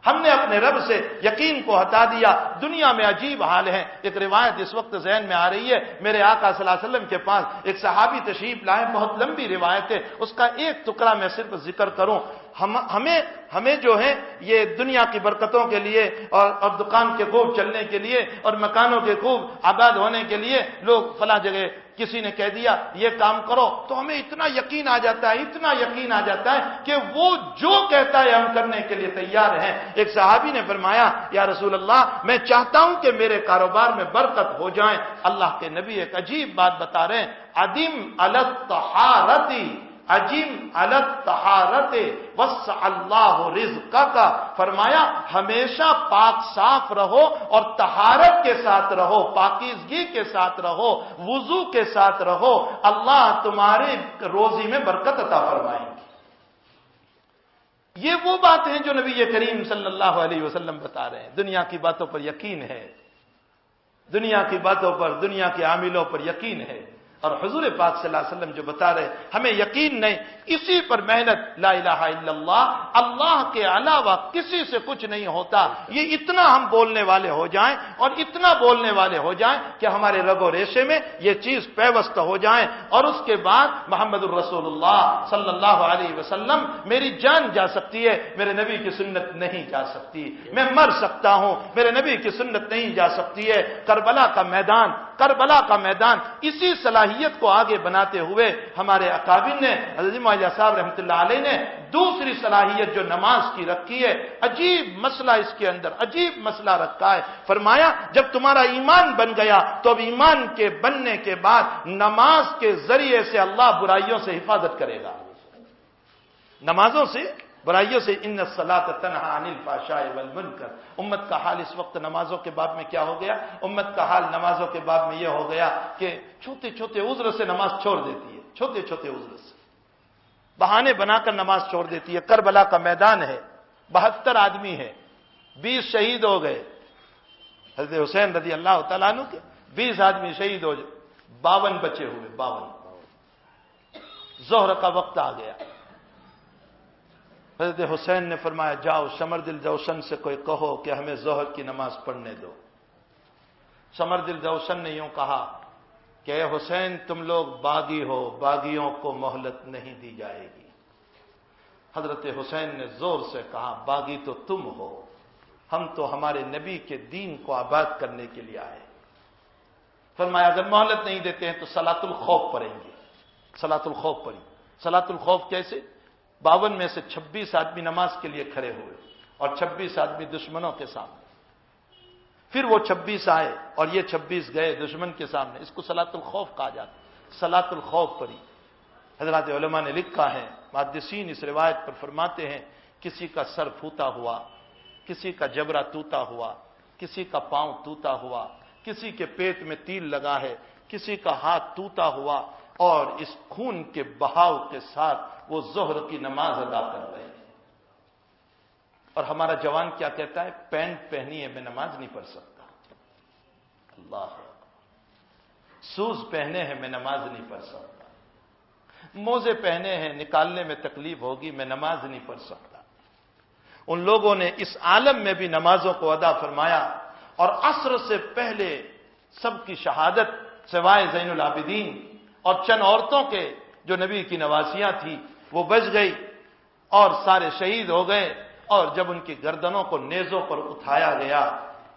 Speaker 1: ہم نے اپنے رب سے یقین کو ہٹا دیا۔ دنیا میں عجیب حال ہے، ایک روایت اس وقت ذہن میں آ رہی ہے، میرے آقا صلی اللہ علیہ وسلم کے پاس ایک صحابی تشریف لائے، بہت لمبی روایت ہے، اس کا ایک ٹکڑا میں صرف ذکر کروں۔ ہمیں جو ہے یہ دنیا کی برکتوں کے لیے اور دکان کے خوب چلنے کے لیے اور مکانوں کے خوب آباد ہونے کے لیے لوگ فلاں جگہ کسی نے کہہ دیا یہ کام کرو تو ہمیں اتنا یقین آ جاتا ہے، اتنا یقین آ جاتا ہے کہ وہ جو کہتا ہے ہم کرنے کے لیے تیار ہیں۔ ایک صحابی نے فرمایا یا رسول اللہ میں چاہتا ہوں کہ میرے کاروبار میں برکت ہو جائے۔ اللہ کے نبی ایک عجیب بات بتا رہے ہیں، عدیم علی الطہارتی، عجیم علی الطہارت وسع اللہ رزقک، فرمایا ہمیشہ پاک صاف رہو اور طہارت کے ساتھ رہو، پاکیزگی کے ساتھ رہو، وضو کے ساتھ رہو، اللہ تمہاری روزی میں برکت عطا فرمائیں گے۔ یہ وہ بات ہیں جو نبی کریم صلی اللہ علیہ وسلم بتا رہے ہیں۔ دنیا کی باتوں پر یقین ہے، دنیا کی باتوں پر، دنیا کے عاملوں پر یقین ہے، اور حضور پاک صلی اللہ علیہ وسلم جو بتا رہے ہمیں یقین نہیں، اسی پر محنت، لا الہ الا اللہ، اللہ کے علاوہ کسی سے کچھ نہیں ہوتا، یہ اتنا ہم بولنے والے ہو جائیں اور اتنا بولنے والے ہو جائیں کہ ہمارے رگ و ریشے میں یہ چیز پیوست ہو جائیں، اور اس کے بعد محمد الرسول اللہ صلی اللہ علیہ وسلم، میری جان جا سکتی ہے، میرے نبی کی سنت نہیں جا سکتی، میں مر سکتا ہوں، میرے نبی کی سنت نہیں جا سکتی ہے۔ کربلا کا میدان اسی صلاحیت کو آگے بناتے ہوئے ہمارے اکابر نے، حضرت معاویہ صاحب رحمۃ اللہ علیہ نے دوسری صلاحیت جو نماز کی رکھی ہے، عجیب مسئلہ اس کے اندر، عجیب مسئلہ رکھا ہے۔ فرمایا جب تمہارا ایمان بن گیا تو اب ایمان کے بننے کے بعد نماز کے ذریعے سے اللہ برائیوں سے حفاظت کرے گا، نمازوں سے، برائیوں سے۔ ان الصلاۃ تنہی عن الفحشاء والمنکر، امت کا حال اس وقت نمازوں کے باب میں کیا ہو گیا؟ امت کا حال نمازوں کے باب میں یہ ہو گیا کہ چھوٹے چھوٹے عذر سے نماز چھوڑ دیتی ہے، چھوٹے چھوٹے عذر سے بہانے بنا کر نماز چھوڑ دیتی ہے۔ کربلا کا میدان ہے، 72 آدمی ہے، 20 شہید ہو گئے، حضرت حسین رضی اللہ تعالیٰ عنہ کے 20 آدمی شہید ہو گئے، 52 بچے ہوئے، 52۔ ظہر کا وقت آ گیا، حضرت حسین نے فرمایا جاؤ شمردل جوشن سے کوئی کہو کہ ہمیں ظہر کی نماز پڑھنے دو۔ شمردل جوشن نے یوں کہا کہ اے حسین تم لوگ باغی ہو، باغیوں کو مہلت نہیں دی جائے گی۔ حضرت حسین نے زور سے کہا باغی تو تم ہو، ہم تو ہمارے نبی کے دین کو آباد کرنے کے لیے آئے۔ فرمایا اگر مہلت نہیں دیتے ہیں تو صلاۃ الخوف پڑھیں گے۔ صلاۃ الخوف پڑھی۔ صلاۃ الخوف کیسے؟ 52 میں سے 26 آدمی نماز کے لیے کھڑے ہوئے اور 26 آدمی دشمنوں کے سامنے، پھر وہ 26 آئے اور یہ 26 گئے دشمن کے سامنے، اس کو صلاۃ الخوف کہا جاتا ہے۔ صلاۃ الخوف پڑھی۔ حضرات علماء نے لکھا ہے، محدثین اس روایت پر فرماتے ہیں کسی کا سر پھوٹا ہوا، کسی کا جبرہ ٹوٹا ہوا، کسی کا پاؤں ٹوٹا ہوا، کسی کے پیٹ میں تیر لگا ہے، کسی کا ہاتھ ٹوٹا ہوا، اور اس خون کے بہاؤ کے ساتھ وہ ظہر کی نماز ادا کر رہے ہیں۔ اور ہمارا جوان کیا کہتا ہے؟ پینٹ پہنی ہے میں نماز نہیں پڑھ سکتا۔ اللہ، شوز پہنے ہیں میں نماز نہیں پڑھ سکتا، موزے پہنے ہیں نکالنے میں تکلیف ہوگی میں نماز نہیں پڑھ سکتا۔ ان لوگوں نے اس عالم میں بھی نمازوں کو ادا فرمایا، اور عصر سے پہلے سب کی شہادت سوائے زین العابدین اور چند عورتوں کے جو نبی کی نواسیاں تھی وہ بچ گئی، اور سارے شہید ہو گئے۔ اور جب ان کی گردنوں کو نیزوں پر اٹھایا گیا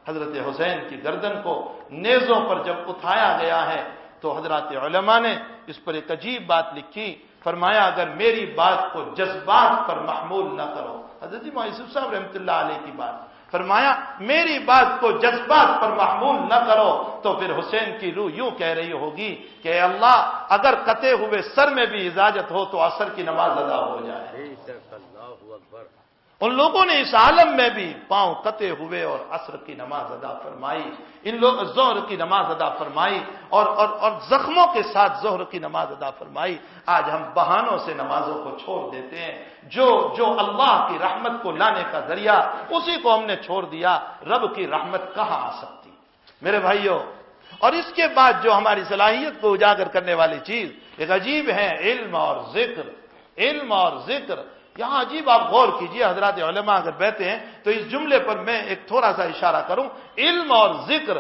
Speaker 1: حضرت حسین کی گردن کو نیزوں پر جب اٹھایا گیا ہے تو حضرات علماء نے اس پر ایک عجیب بات لکھی، فرمایا اگر میری بات کو جذبات پر محمول نہ کرو، حضرت یوسف صاحب رحمۃ اللہ علیہ کی بات، فرمایا میری بات کو جذبات پر محمول نہ کرو تو پھر حسین کی روح یوں کہہ رہی ہوگی کہ اے اللہ اگر قطع ہوئے سر میں بھی اجازت ہو تو عصر کی نماز ادا ہو جائے۔ ان لوگوں نے اس عالم میں بھی پاؤں قطع ہوئے اور عصر کی نماز ادا فرمائی، ان لوگ ظہر کی نماز ادا فرمائی اور زخموں کے ساتھ ظہر کی نماز ادا فرمائی۔ آج ہم بہانوں سے نمازوں کو چھوڑ دیتے ہیں، جو اللہ کی رحمت کو لانے کا ذریعہ اسی کو ہم نے چھوڑ دیا، رب کی رحمت کہاں آ سکتی؟ میرے بھائیوں، اور اس کے بعد جو ہماری صلاحیت کو اجاگر کرنے والی چیز ایک عجیب ہے، علم اور ذکر۔ علم اور ذکر یہاں عجیب، آپ غور کیجئے، حضرات علماء اگر بیٹھے ہیں تو اس جملے پر میں ایک تھوڑا سا اشارہ کروں۔ علم اور ذکر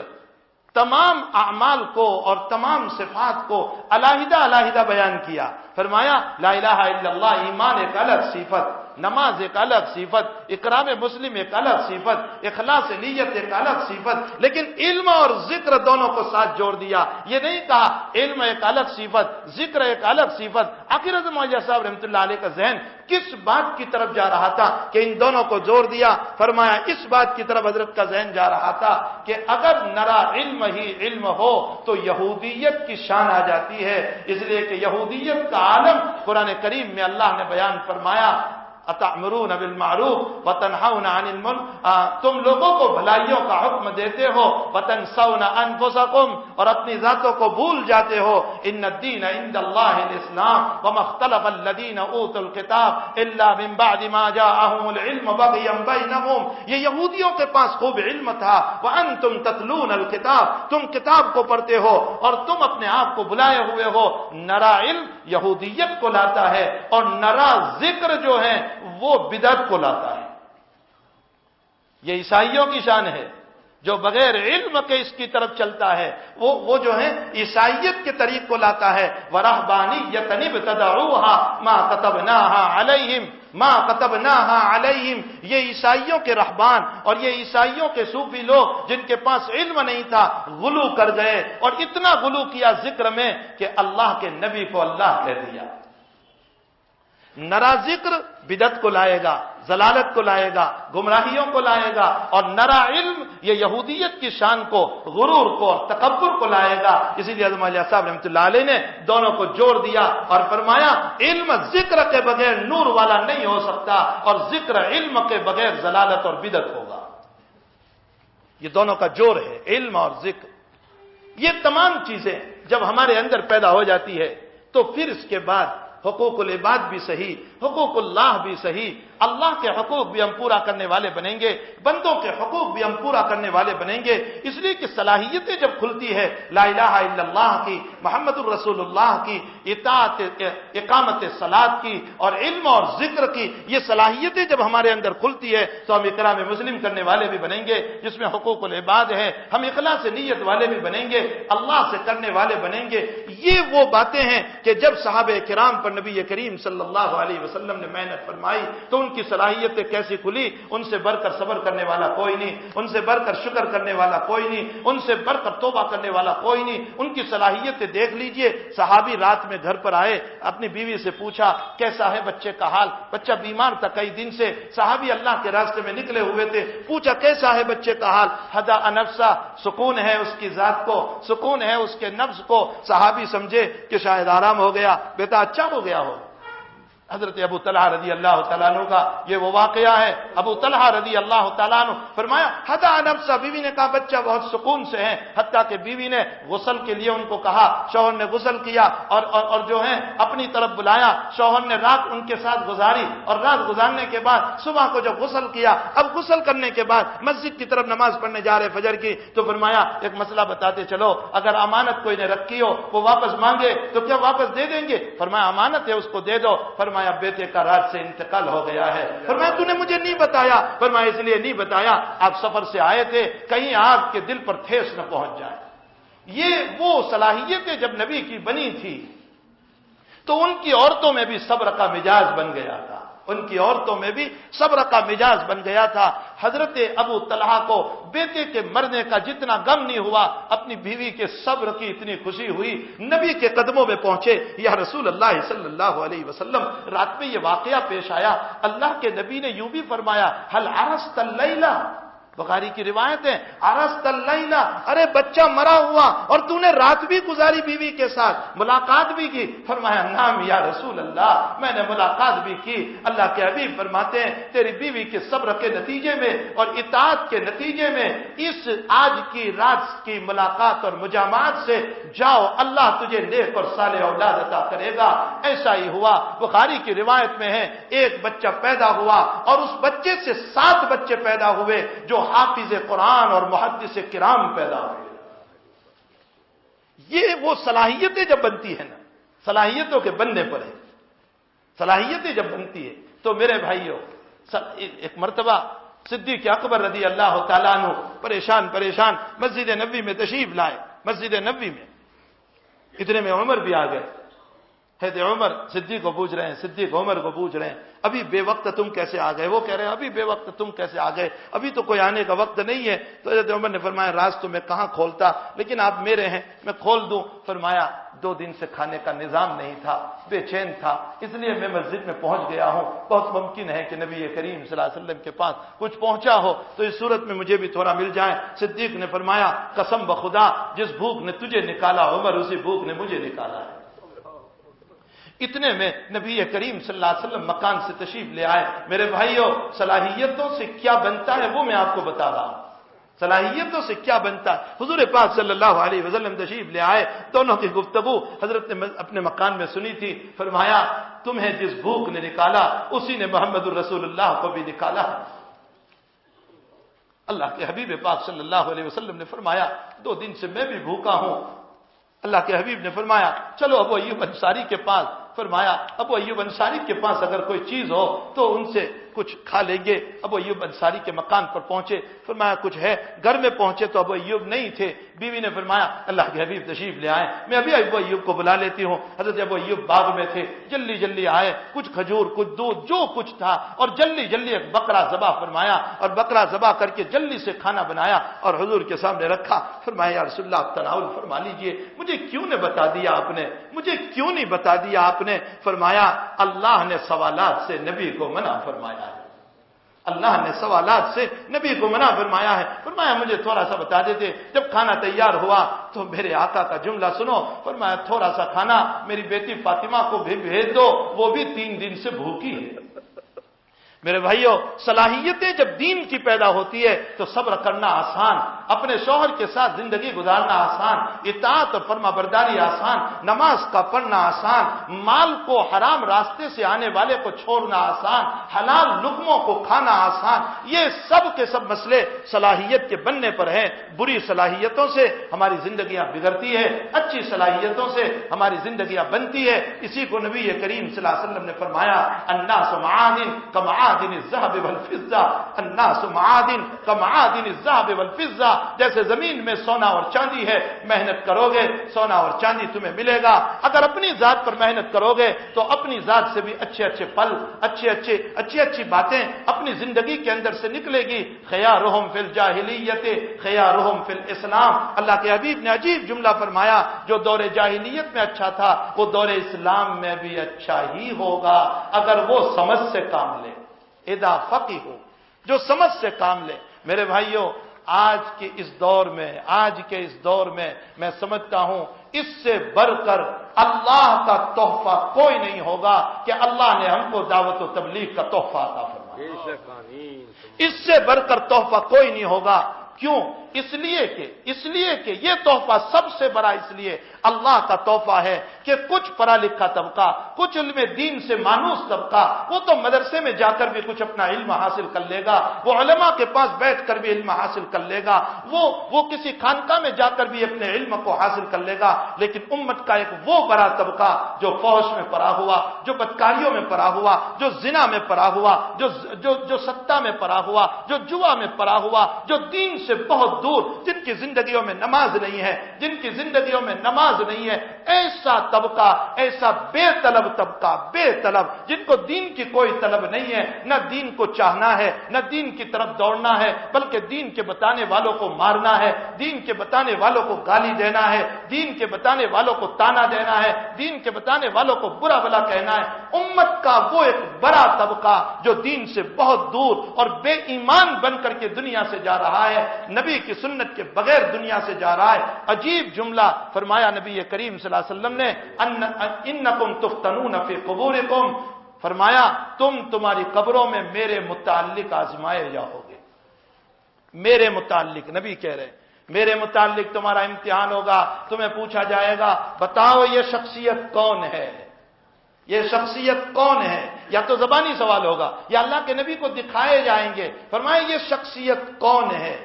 Speaker 1: تمام اعمال کو اور تمام صفات کو علیحدہ علیحدہ بیان کیا، فرمایا لا الہ الا اللہ ایمان ایک الگ صفت، نماز ایک الگ صفت، اکرام مسلم ایک الگ صفت، اخلاص نیت ایک الگ صفت، لیکن علم اور ذکر دونوں کو ساتھ جوڑ دیا۔ یہ نہیں کہا علم ایک الگ صفت، ذکر ایک الگ صفت۔ آخر حضرت مولانا صاحب رحمۃ اللہ علیہ کا ذہن کس بات کی طرف جا رہا تھا کہ ان دونوں کو جوڑ دیا؟ فرمایا اس بات کی طرف حضرت کا ذہن جا رہا تھا کہ اگر نرا علم ہی علم ہو تو یہودیت کی شان آ جاتی ہے، اس لیے کہ یہودیت کا عالم قرآن کریم میں اللہ نے بیان فرمایا اتأمرون بالمعروف وتنہون عن المنکر، تم لوگوں کو بھلائیوں کا حکم دیتے ہو، وتنسون انفسکم، اور اپنی ذاتوں کو بھول جاتے ہو، ان الدین عند اللہ الاسلام وما اختلف الذین اوتوا الکتاب الا من بعد ما جاءهم العلم بغیا بینہم۔ یہ یہودیوں کے پاس خوب علم تھا، وانتم تتلون الکتاب، تم کتاب کو پڑھتے ہو اور تم اپنے آپ کو بلائے ہوئے ہو۔ نرا علم یہودیت کو لاتا ہے اور نرا ذکر جو ہے وہ بدعت کو لاتا ہے۔ یہ عیسائیوں کی شان ہے، جو بغیر علم کے اس کی طرف چلتا ہے وہ جو ہے عیسائیت کے طریق کو لاتا ہے۔ وَرَهْبَانِيَّةً ابْتَدَعُوهَا مَا كَتَبْنَاهَا عَلَيْهِمْ مَا كَتَبْنَاهَا عَلَيْهِمْ، یہ عیسائیوں کے رہبان اور یہ عیسائیوں کے صوفی لوگ جن کے پاس علم نہیں تھا غلو کر گئے، اور اتنا غلو کیا ذکر میں کہ اللہ کے نبی کو اللہ کہہ دیا۔ نرا ذکر بدعت کو لائے گا، ضلالت کو لائے گا، گمراہیوں کو لائے گا، اور نرا علم یہ یہودیت کی شان کو، غرور کو اور تکبر کو لائے گا۔ اسی لیے حضرت مولانا صاحب رحمۃ اللہ علیہ نے دونوں کو جوڑ دیا اور فرمایا علم ذکر کے بغیر نور والا نہیں ہو سکتا، اور ذکر علم کے بغیر ضلالت اور بدعت ہوگا۔ یہ دونوں کا جوڑ ہے، علم اور ذکر۔ یہ تمام چیزیں جب ہمارے اندر پیدا ہو جاتی ہے تو پھر اس کے بعد حقوق العباد بھی صحیح، حقوق اللہ بھی صحیح، اللہ کے حقوق بھی ہم پورا کرنے والے بنیں گے، بندوں کے حقوق بھی ہم پورا کرنے والے بنیں گے۔ اس لیے کہ صلاحیتیں جب کھلتی ہے لا الہ الا اللہ کی، محمد الرسول اللہ کی، اطاعت اقامت صلاۃ کی اور علم اور ذکر کی، یہ صلاحیتیں جب ہمارے اندر کھلتی ہے تو ہم اکرام مسلم کرنے والے بھی بنیں گے، جس میں حقوق العباد ہے، ہم اخلاص نیت والے بھی بنیں گے، اللہ سے کرنے والے بنیں گے۔ یہ وہ باتیں ہیں کہ جب صحابہ کرام پر نبی کریم صلی اللہ علیہ وسلم نے محنت فرمائی تو ان کی صلاحیتیں کیسی کھلی۔ ان سے بڑھ کر صبر کرنے والا کوئی نہیں، ان سے بڑھ کر شکر کرنے والا کوئی نہیں، ان سے بڑھ کر توبہ کرنے والا کوئی نہیں۔ ان کی صلاحیتیں دیکھ لیجئے۔ صحابی رات میں گھر پر آئے، اپنی بیوی سے پوچھا کیسا ہے بچے کا حال؟ بچہ بیمار تھا کئی دن سے، صحابی اللہ کے راستے میں نکلے ہوئے تھے، پوچھا کیسا ہے بچے کا حال؟ ہدا نفسا، سکون ہے اس کی ذات کو، سکون ہے اس کے نفس کو۔ صحابی سمجھے کہ شاید آرام ہو گیا، بیٹا اچھا ہو گیا ہو۔ حضرت ابو طلحہ رضی اللہ تعالیٰ عنہ کا یہ وہ واقعہ ہے۔ ابو طلحہ رضی اللہ تعالیٰ عنہ فرمایا ہدا نفسا، بیوی نے کہا بچہ بہت سکون سے ہے، حتیٰ کہ بیوی نے غسل کے لیے ان کو کہا، شوہر نے غسل کیا اور جو ہے اپنی طرف بلایا، شوہر نے رات ان کے ساتھ گزاری، اور رات گزارنے کے بعد صبح کو جب غسل کیا، اب غسل کرنے کے بعد مسجد کی طرف نماز پڑھنے جا رہے فجر کی، تو فرمایا ایک مسئلہ بتاتے چلو، اگر امانت کوئی نے رکھی ہو وہ واپس مانگے تو کیا واپس دے دیں گے؟ فرمایا امانت ہے اس کو دے دو۔ فرمایا بیٹے کا رات سے انتقال ہو گیا ہے۔ فرمایا تو نے مجھے نہیں بتایا؟ فرمایا اس لیے نہیں بتایا، آپ سفر سے آئے تھے، کہیں آپ کے دل پر ٹھیس نہ پہنچ جائے۔ یہ وہ صلاحیتیں جب نبی کی بنی تھی تو ان کی عورتوں میں بھی صبر کا مزاج بن گیا تھا، ان کی عورتوں میں بھی صبر کا مزاج بن گیا تھا۔ حضرت ابو طلحہ کو بیٹے کے مرنے کا جتنا غم نہیں ہوا، اپنی بیوی کے صبر کی اتنی خوشی ہوئی۔ نبی کے قدموں میں پہنچے، یا رسول اللہ صلی اللہ علیہ وسلم، رات میں یہ واقعہ پیش آیا، اللہ کے نبی نے یوں بھی فرمایا، حل عرست اللیلہ، بخاری کی روایت ہے، عرست اللیلہ، ارے بچہ مرا ہوا اور تو نے رات بھی گزاری بیوی کے ساتھ، ملاقات بھی کی؟ فرمایا نعم یا رسول اللہ، میں نے ملاقات بھی کی۔ اللہ کے حبیب فرماتے ہیں تیری بیوی کے صبر کے نتیجے میں اور اطاعت کے نتیجے میں اس آج کی رات کی ملاقات اور مجامعات سے جاؤ، اللہ تجھے نیک اور صالح اولاد عطا کرے گا۔ ایسا ہی ہوا، بخاری کی روایت میں ہے ایک بچہ پیدا ہوا اور اس بچے سے 7 بچے پیدا ہوئے جو حافظ قرآن اور محدث کرام پیدا ہوئے۔ یہ وہ صلاحیتیں جب بنتی ہیں نا، صلاحیتوں کے بننے پر ہے، صلاحیتیں جب بنتی ہے تو میرے بھائیوں، ایک مرتبہ صدیق اکبر رضی اللہ تعالیٰ عنہ پریشان مسجد نبوی میں تشریف لائے۔ مسجد نبوی میں اتنے میں عمر بھی آ گئے۔ حضرت عمر صدیق کو پوچھ رہے ہیں، صدیق عمر کو پوچھ رہے ہیں ابھی بے وقت تم کیسے آ گئے؟ وہ کہہ رہے ہیں ابھی بے وقت تم کیسے آ گئے، ابھی تو کوئی آنے کا وقت نہیں ہے۔ تو حضرت عمر نے فرمایا راز تو میں کہاں کھولتا، لیکن آپ میرے ہیں میں کھول دوں۔ فرمایا 2 دن سے کھانے کا نظام نہیں تھا، بے چین تھا، اس لیے میں مسجد میں پہنچ گیا ہوں۔ بہت ممکن ہے کہ نبی کریم صلی اللہ علیہ وسلم کے پاس کچھ پہنچا ہو، تو اس صورت میں مجھے بھی تھوڑا مل جائے۔ صدیق نے فرمایا قسم بخدا جس بھوک نے تجھے نکالا عمر، اسی بھوک نے مجھے نکالا ہے۔ اتنے میں نبی کریم صلی اللہ علیہ وسلم مکان سے تشریف لے آئے۔ میرے بھائیوں، صلاحیتوں سے کیا بنتا ہے وہ میں آپ کو بتا رہا ہوں، صلاحیتوں سے کیا بنتا ہے۔ حضور پاک صلی اللہ علیہ وسلم تشریف لے آئے، دونوں کی گفتگو حضرت نے اپنے مکان میں سنی تھی۔ فرمایا تمہیں جس بھوک نے نکالا اسی نے محمد الرسول اللہ کو بھی نکالا۔ اللہ کے حبیب پاک صلی اللہ علیہ وسلم نے فرمایا 2 دن سے میں بھی بھوکا ہوں۔ اللہ کے حبیب نے فرمایا چلو ابو ایوب انصاری کے پاس۔ فرمایا ابو ایوب انصاری کے پاس اگر کوئی چیز ہو تو ان سے کچھ کھا لیں گے۔ ابو ایوب انصاری کے مکان پر پہنچے، فرمایا کچھ ہے؟ گھر میں پہنچے تو ابو ایوب نہیں تھے۔ بیوی نے فرمایا اللہ کے حبیب تشریف لے آئے، میں ابھی ابو ایوب کو بلا لیتی ہوں۔ حضرت ابو ایوب باغ میں تھے، جلدی آئے، کچھ کھجور کچھ دودھ جو کچھ تھا، اور جلدی ایک بکرا ذبح فرمایا اور بکرا ذبح کر کے جلدی سے کھانا بنایا اور حضور کے سامنے رکھا۔ فرمایا یا رسول اللہ آپ تناول فرما لیجئے، مجھے کیوں نہیں بتا دیا آپ نے، مجھے کیوں نہیں بتا دیا آپ نے؟ فرمایا اللہ نے سوالات سے نبی کو منع فرمایا ہے، اللہ نے سوالات سے نبی کو منع فرمایا ہے۔ فرمایا مجھے تھوڑا سا بتا دیتے۔ جب کھانا تیار ہوا تو میرے آقا کا جملہ سنو، فرمایا تھوڑا سا کھانا میری بیٹی فاطمہ کو بھی بھیج دو، وہ بھی 3 دن سے بھوکی ہے۔ میرے بھائیوں، صلاحیتیں جب دین کی پیدا ہوتی ہے تو صبر کرنا آسان، اپنے شوہر کے ساتھ زندگی گزارنا آسان، اطاعت اور فرما برداری آسان، نماز کا پڑھنا آسان، مال کو حرام راستے سے آنے والے کو چھوڑنا آسان، حلال لقموں کو کھانا آسان۔ یہ سب کے سب مسئلے صلاحیت کے بننے پر ہیں۔ بری صلاحیتوں سے ہماری زندگیاں بگڑتی ہے، اچھی صلاحیتوں سے ہماری زندگیاں بنتی ہے۔ اسی کو نبی کریم صلی اللہ علیہ وسلم نے فرمایا الناس معادن کمعادن الذهب والفضة، الناس معادن کمعادن الذهب والفضة، جیسے زمین میں سونا اور چاندی ہے، محنت کرو گے سونا اور چاندی تمہیں ملے گا۔ اگر اپنی ذات پر محنت کرو گے تو اپنی ذات سے بھی اچھے پھل، اچھی باتیں اپنی زندگی کے اندر سے نکلے گی۔ خیارہم فی الجاہلیت خیارہم فی الاسلام، اللہ کے حبیب نے عجیب جملہ فرمایا، جو دور جاہلیت میں اچھا تھا وہ دور اسلام میں بھی اچھا ہی ہوگا اگر وہ سمجھ سے کام لے، اذا فقیہ ہو، جو سمجھ سے کام لے۔ میرے بھائیوں، آج کے اس دور میں میں سمجھتا ہوں اس سے بڑھ کر اللہ کا تحفہ کوئی نہیں ہوگا کہ اللہ نے ہم کو دعوت و تبلیغ کا تحفہ عطا فرمایا۔ اس سے بڑھ کر تحفہ کوئی نہیں ہوگا۔ کیوں؟ اس لیے کہ یہ تحفہ سب سے بڑا اس لیے اللہ کا تحفہ ہے کہ کچھ پڑھا لکھا طبقہ، کچھ علم دین سے مانوس طبقہ، وہ تو مدرسے میں جا کر بھی کچھ اپنا علم حاصل کر لے گا، وہ علماء کے پاس بیٹھ کر بھی علم حاصل کر لے گا، وہ کسی خانقاہ میں جا کر بھی اپنے علم کو حاصل کر لے گا۔ لیکن امت کا ایک وہ بڑا طبقہ جو فحش میں پڑا ہوا، جو بدکاریوں میں پڑا ہوا، جو زنا میں پڑا ہوا، جو ستا میں پڑا ہوا، جو جوا میں پڑا ہوا، جو دین سے بہت دور، جن کی زندگیوں میں نماز نہیں ہے، ایسا طبقہ، ایسا بے طلب طبقہ، بے طلب، جن کو دین کی کوئی طلب نہیں ہے، نہ دین کو چاہنا ہے، نہ دین کی طرف دوڑنا ہے، بلکہ دین کے بتانے والوں کو مارنا ہے، دین کے بتانے والوں کو گالی دینا ہے، دین کے بتانے والوں کو تانا دینا ہے، دین کے بتانے والوں کو برا بھلا کہنا ہے۔ امت کا وہ ایک بڑا طبقہ جو دین سے بہت دور اور بے ایمان بن کر کے دنیا سے جا رہا ہے، نبی کی سنت کے بغیر دنیا سے جا رہا ہے۔ عجیب جملہ فرمایا نبی کریم صلی اللہ علیہ وسلم نے، انکم تفتنون فی قبورکم، فرمایا تمہاری قبروں میں میرے متعلق آزمائے جاؤ گے۔ میرے متعلق نبی کہہ رہے ہیں، میرے متعلق تمہارا امتحان ہوگا، تمہیں پوچھا جائے گا بتاؤ یہ شخصیت کون ہے، یہ شخصیت کون ہے؟ یا تو زبانی سوال ہوگا یا اللہ کے نبی کو دکھائے جائیں گے، فرمائے یہ شخصیت کون ہے؟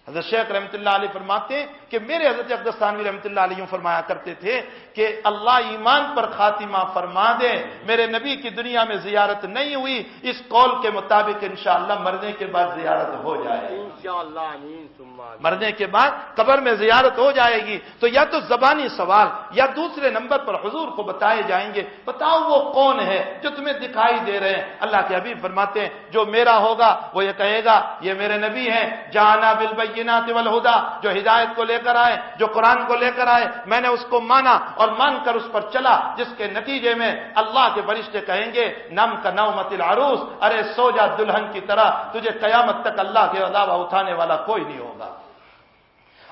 Speaker 1: حضرت شیخ رحمۃ اللہ علیہ فرماتے ہیں کہ میرے حضرت اقدس ثانوی رحمۃ اللہ علیہ فرمایا کرتے تھے کہ اللہ ایمان پر خاتمہ فرما دے، میرے نبی کی دنیا میں زیارت نہیں ہوئی، اس قول کے مطابق انشاءاللہ مرنے کے بعد زیارت ہو جائے گی، انشاءاللہ آمین، مرنے کے بعد قبر میں زیارت ہو جائے گی۔ تو یا تو زبانی سوال یا دوسرے نمبر پر حضور کو بتائے جائیں گے، بتاؤ وہ کون ہے جو تمہیں دکھائی دے رہے ہیں؟ اللہ کے حبیب فرماتے ہیں جو میرا ہوگا وہ یہ کہے گا یہ میرے نبی ہیں، جانا بالبینات والہدی، جو ہدایت کو لے کر آئے، جو قرآن کو لے کر آئے، میں نے اس کو مانا اور مان کر اس پر چلا، جس کے نتیجے میں اللہ کے فرشتے کہیں گے نم کا نومت العروس، ارے سو جا دلہن کی طرح، تجھے قیامت تک اللہ کے علاوہ اٹھانے والا کوئی نہیں ہوگا۔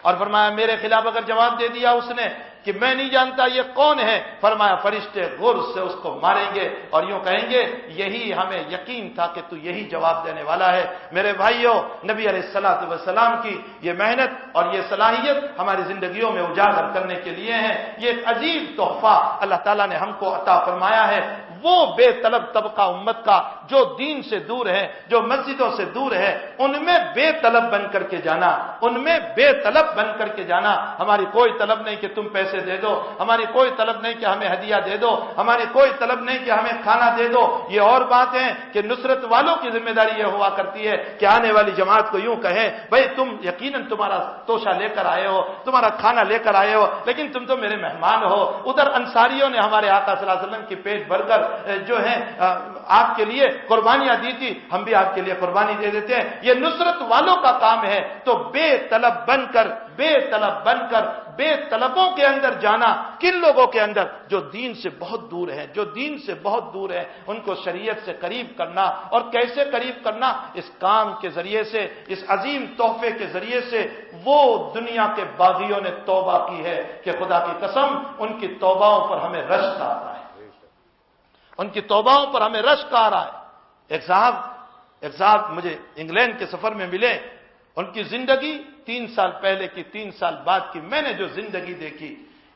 Speaker 1: اور فرمایا میرے خلاف اگر جواب دے دیا اس نے کہ میں نہیں جانتا یہ کون ہے، فرمایا فرشتے غر سے اس کو ماریں گے اور یوں کہیں گے یہی ہمیں یقین تھا کہ تو یہی جواب دینے والا ہے۔ میرے بھائیوں، نبی علیہ الصلوۃ والسلام کی یہ محنت اور یہ صلاحیت ہماری زندگیوں میں اجاگر کرنے کے لیے ہے۔ یہ ایک عظیم تحفہ اللہ تعالیٰ نے ہم کو عطا فرمایا ہے۔ وہ بے طلب طبقہ امت کا جو دین سے دور ہے، جو مسجدوں سے دور ہے، ان میں بے طلب بن کر کے جانا، ان میں بے طلب بن کر کے جانا۔ ہماری کوئی طلب نہیں کہ تم پیسے دے دو، ہماری کوئی طلب نہیں کہ ہمیں ہدیہ دے دو، ہماری کوئی طلب نہیں کہ ہمیں کھانا دے دو۔ یہ اور بات ہے کہ نصرت والوں کی ذمہ داری یہ ہوا کرتی ہے کہ آنے والی جماعت کو یوں کہیں بھائی تم یقیناً تمہارا توشہ لے کر آئے ہو، تمہارا کھانا لے کر آئے ہو، لیکن تم تو میرے مہمان ہو۔ ادھر انصاریوں نے ہمارے آقا صلی اللہ علیہ وسلم کی پیٹ بھر کر جو ہے آپ کے لیے قربانیاں دی تھی، ہم بھی آپ کے لیے قربانی دے دیتے ہیں۔ یہ نصرت والوں کا کام ہے۔ تو بے طلب بن کر، بے طلب بن کر، بے طلبوں کے اندر جانا، کن لوگوں کے اندر جو دین سے بہت دور ہیں، جو دین سے بہت دور ہیں، ان کو شریعت سے قریب کرنا۔ اور کیسے قریب کرنا؟ اس کام کے ذریعے سے، اس عظیم تحفے کے ذریعے سے۔ وہ دنیا کے باغیوں نے توبہ کی ہے کہ خدا کی قسم ان کی توبہوں پر ہمیں رشک آتا ہے، ان کی توبہوں پر ہمیں رشک آ رہا ہے۔ ایک صاحب مجھے انگلینڈ کے سفر میں ملے، ان کی زندگی 3 سال پہلے کی، 3 سال بعد کی میں نے جو زندگی دیکھی،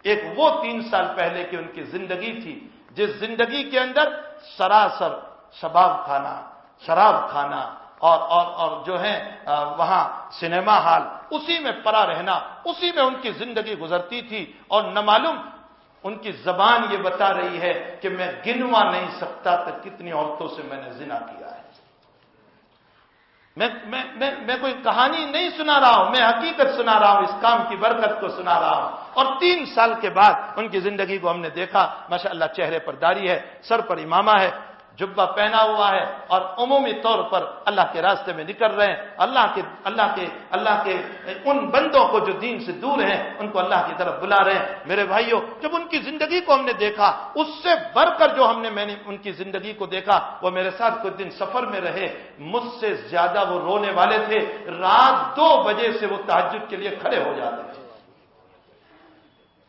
Speaker 1: ایک وہ 3 سال پہلے کی ان کی زندگی تھی جس زندگی کے اندر سراسر شراب کھانا اور جو ہے وہاں سنیما ہال، اسی میں پڑا رہنا، اسی میں ان کی زندگی گزرتی تھی۔ اور نہ معلوم ان کی زبان یہ بتا رہی ہے کہ میں گنوا نہیں سکتا کہ کتنی عورتوں سے میں نے زنا کیا ہے۔ میں کوئی کہانی نہیں سنا رہا ہوں، میں حقیقت سنا رہا ہوں، اس کام کی برکت کو سنا رہا ہوں۔ اور 3 سال کے بعد ان کی زندگی کو ہم نے دیکھا، ماشاءاللہ چہرے پر داڑھی ہے، سر پر امامہ ہے، جبہ پہنا ہوا ہے، اور عمومی طور پر اللہ کے راستے میں نکل رہے ہیں۔ اللہ کے ان بندوں کو جو دین سے دور ہیں ان کو اللہ کی طرف بلا رہے ہیں۔ میرے بھائیوں، جب ان کی زندگی کو ہم نے دیکھا، اس سے بڑھ کر جو میں نے ان کی زندگی کو دیکھا، وہ میرے ساتھ کچھ دن سفر میں رہے، مجھ سے زیادہ وہ رونے والے تھے۔ رات 2 بجے سے وہ تہجد کے لیے کھڑے ہو جاتے تھے۔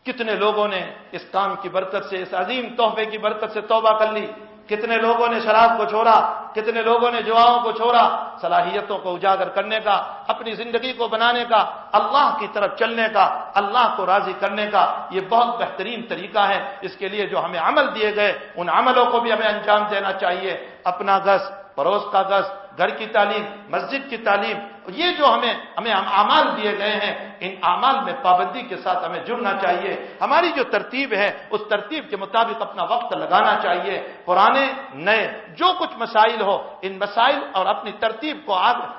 Speaker 1: کتنے لوگوں نے اس کام کی برکت سے، اس عظیم تحفے کی برکت سے توبہ کر لی، کتنے لوگوں نے شراب کو چھوڑا، کتنے لوگوں نے جواؤں کو چھوڑا۔ صلاحیتوں کو اجاگر کرنے کا، اپنی زندگی کو بنانے کا، اللہ کی طرف چلنے کا، اللہ کو راضی کرنے کا یہ بہت بہترین طریقہ ہے۔ اس کے لیے جو ہمیں عمل دیے گئے ان عملوں کو بھی ہمیں انجام دینا چاہیے۔ اپنا گھر، پڑوس کا گھر، گھر کی تعلیم، مسجد کی تعلیم، یہ جو ہمیں اعمال دیے گئے ہیں، ان اعمال میں پابندی کے ساتھ ہمیں جڑنا چاہیے۔ ہماری جو ترتیب ہے اس ترتیب کے مطابق اپنا وقت لگانا چاہیے۔ پرانے نئے جو کچھ مسائل ہو، ان مسائل اور اپنی ترتیب کو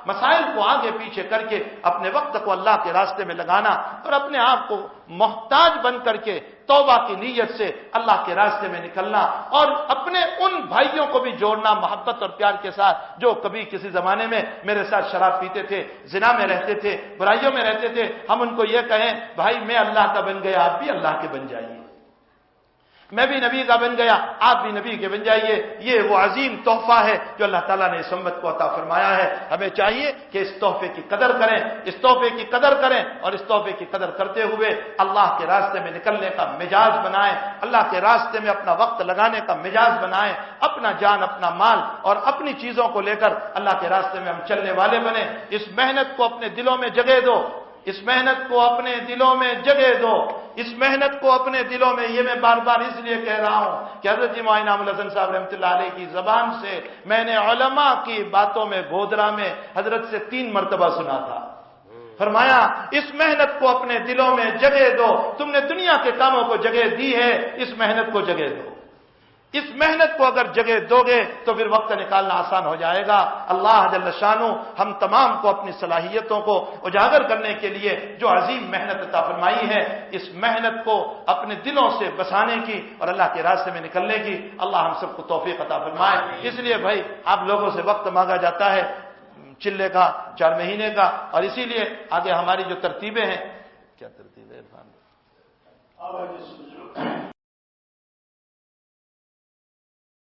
Speaker 1: مسائل کو آگے پیچھے کر کے اپنے وقت کو اللہ کے راستے میں لگانا، اور اپنے آپ کو محتاج بن کر کے توبہ کی نیت سے اللہ کے راستے میں نکلنا اور اپنے ان بھائیوں کو بھی جوڑنا محبت اور پیار کے ساتھ جو کبھی کسی زمانے میں میرے ساتھ شراب پیتے تھے، زنا میں رہتے تھے، برائیوں میں رہتے تھے، ہم ان کو یہ کہیں بھائی میں اللہ کا بن گیا، آپ بھی اللہ کے بن جائیے، میں بھی نبی کا بن گیا، آپ بھی نبی کے بن جائیے۔ یہ وہ عظیم تحفہ ہے جو اللہ تعالیٰ نے اس امت کو عطا فرمایا ہے۔ ہمیں چاہیے کہ اس تحفے کی قدر کریں، اس تحفے کی قدر کریں اور اس تحفے کی قدر کرتے ہوئے اللہ کے راستے میں نکلنے کا مزاج بنائیں، اللہ کے راستے میں اپنا وقت لگانے کا مزاج بنائیں، اپنا جان، اپنا مال اور اپنی چیزوں کو لے کر اللہ کے راستے میں ہم چلنے والے بنیں۔ اس محنت کو اپنے دلوں میں جگہ دو، اس محنت کو اپنے دلوں میں جگہ دو، اس محنت کو اپنے دلوں میں، یہ میں بار بار اس لیے کہہ رہا ہوں کہ حضرت معین انعام الحسن صاحب رحمۃ اللہ علیہ کی زبان سے میں نے علماء کی باتوں میں گودرا میں حضرت سے 3 مرتبہ سنا تھا، فرمایا اس محنت کو اپنے دلوں میں جگہ دو، تم نے دنیا کے کاموں کو جگہ دی ہے، اس محنت کو جگہ دو، اس محنت کو اگر جگہ دو گے تو پھر وقت نکالنا آسان ہو جائے گا۔ اللہ جل شانہ ہم تمام کو اپنی صلاحیتوں کو اجاگر کرنے کے لیے جو عظیم محنت عطا فرمائی ہے، اس محنت کو اپنے دلوں سے بسانے کی اور اللہ کے راستے میں نکلنے کی اللہ ہم سب کو توفیق عطا فرمائے۔ اس لیے بھائی آپ لوگوں سے وقت مانگا جاتا ہے چلے کا، 4 مہینے کا، اور اسی لیے آگے ہماری جو ترتیبیں ہیں، کیا ترتیب ہے عرفان؟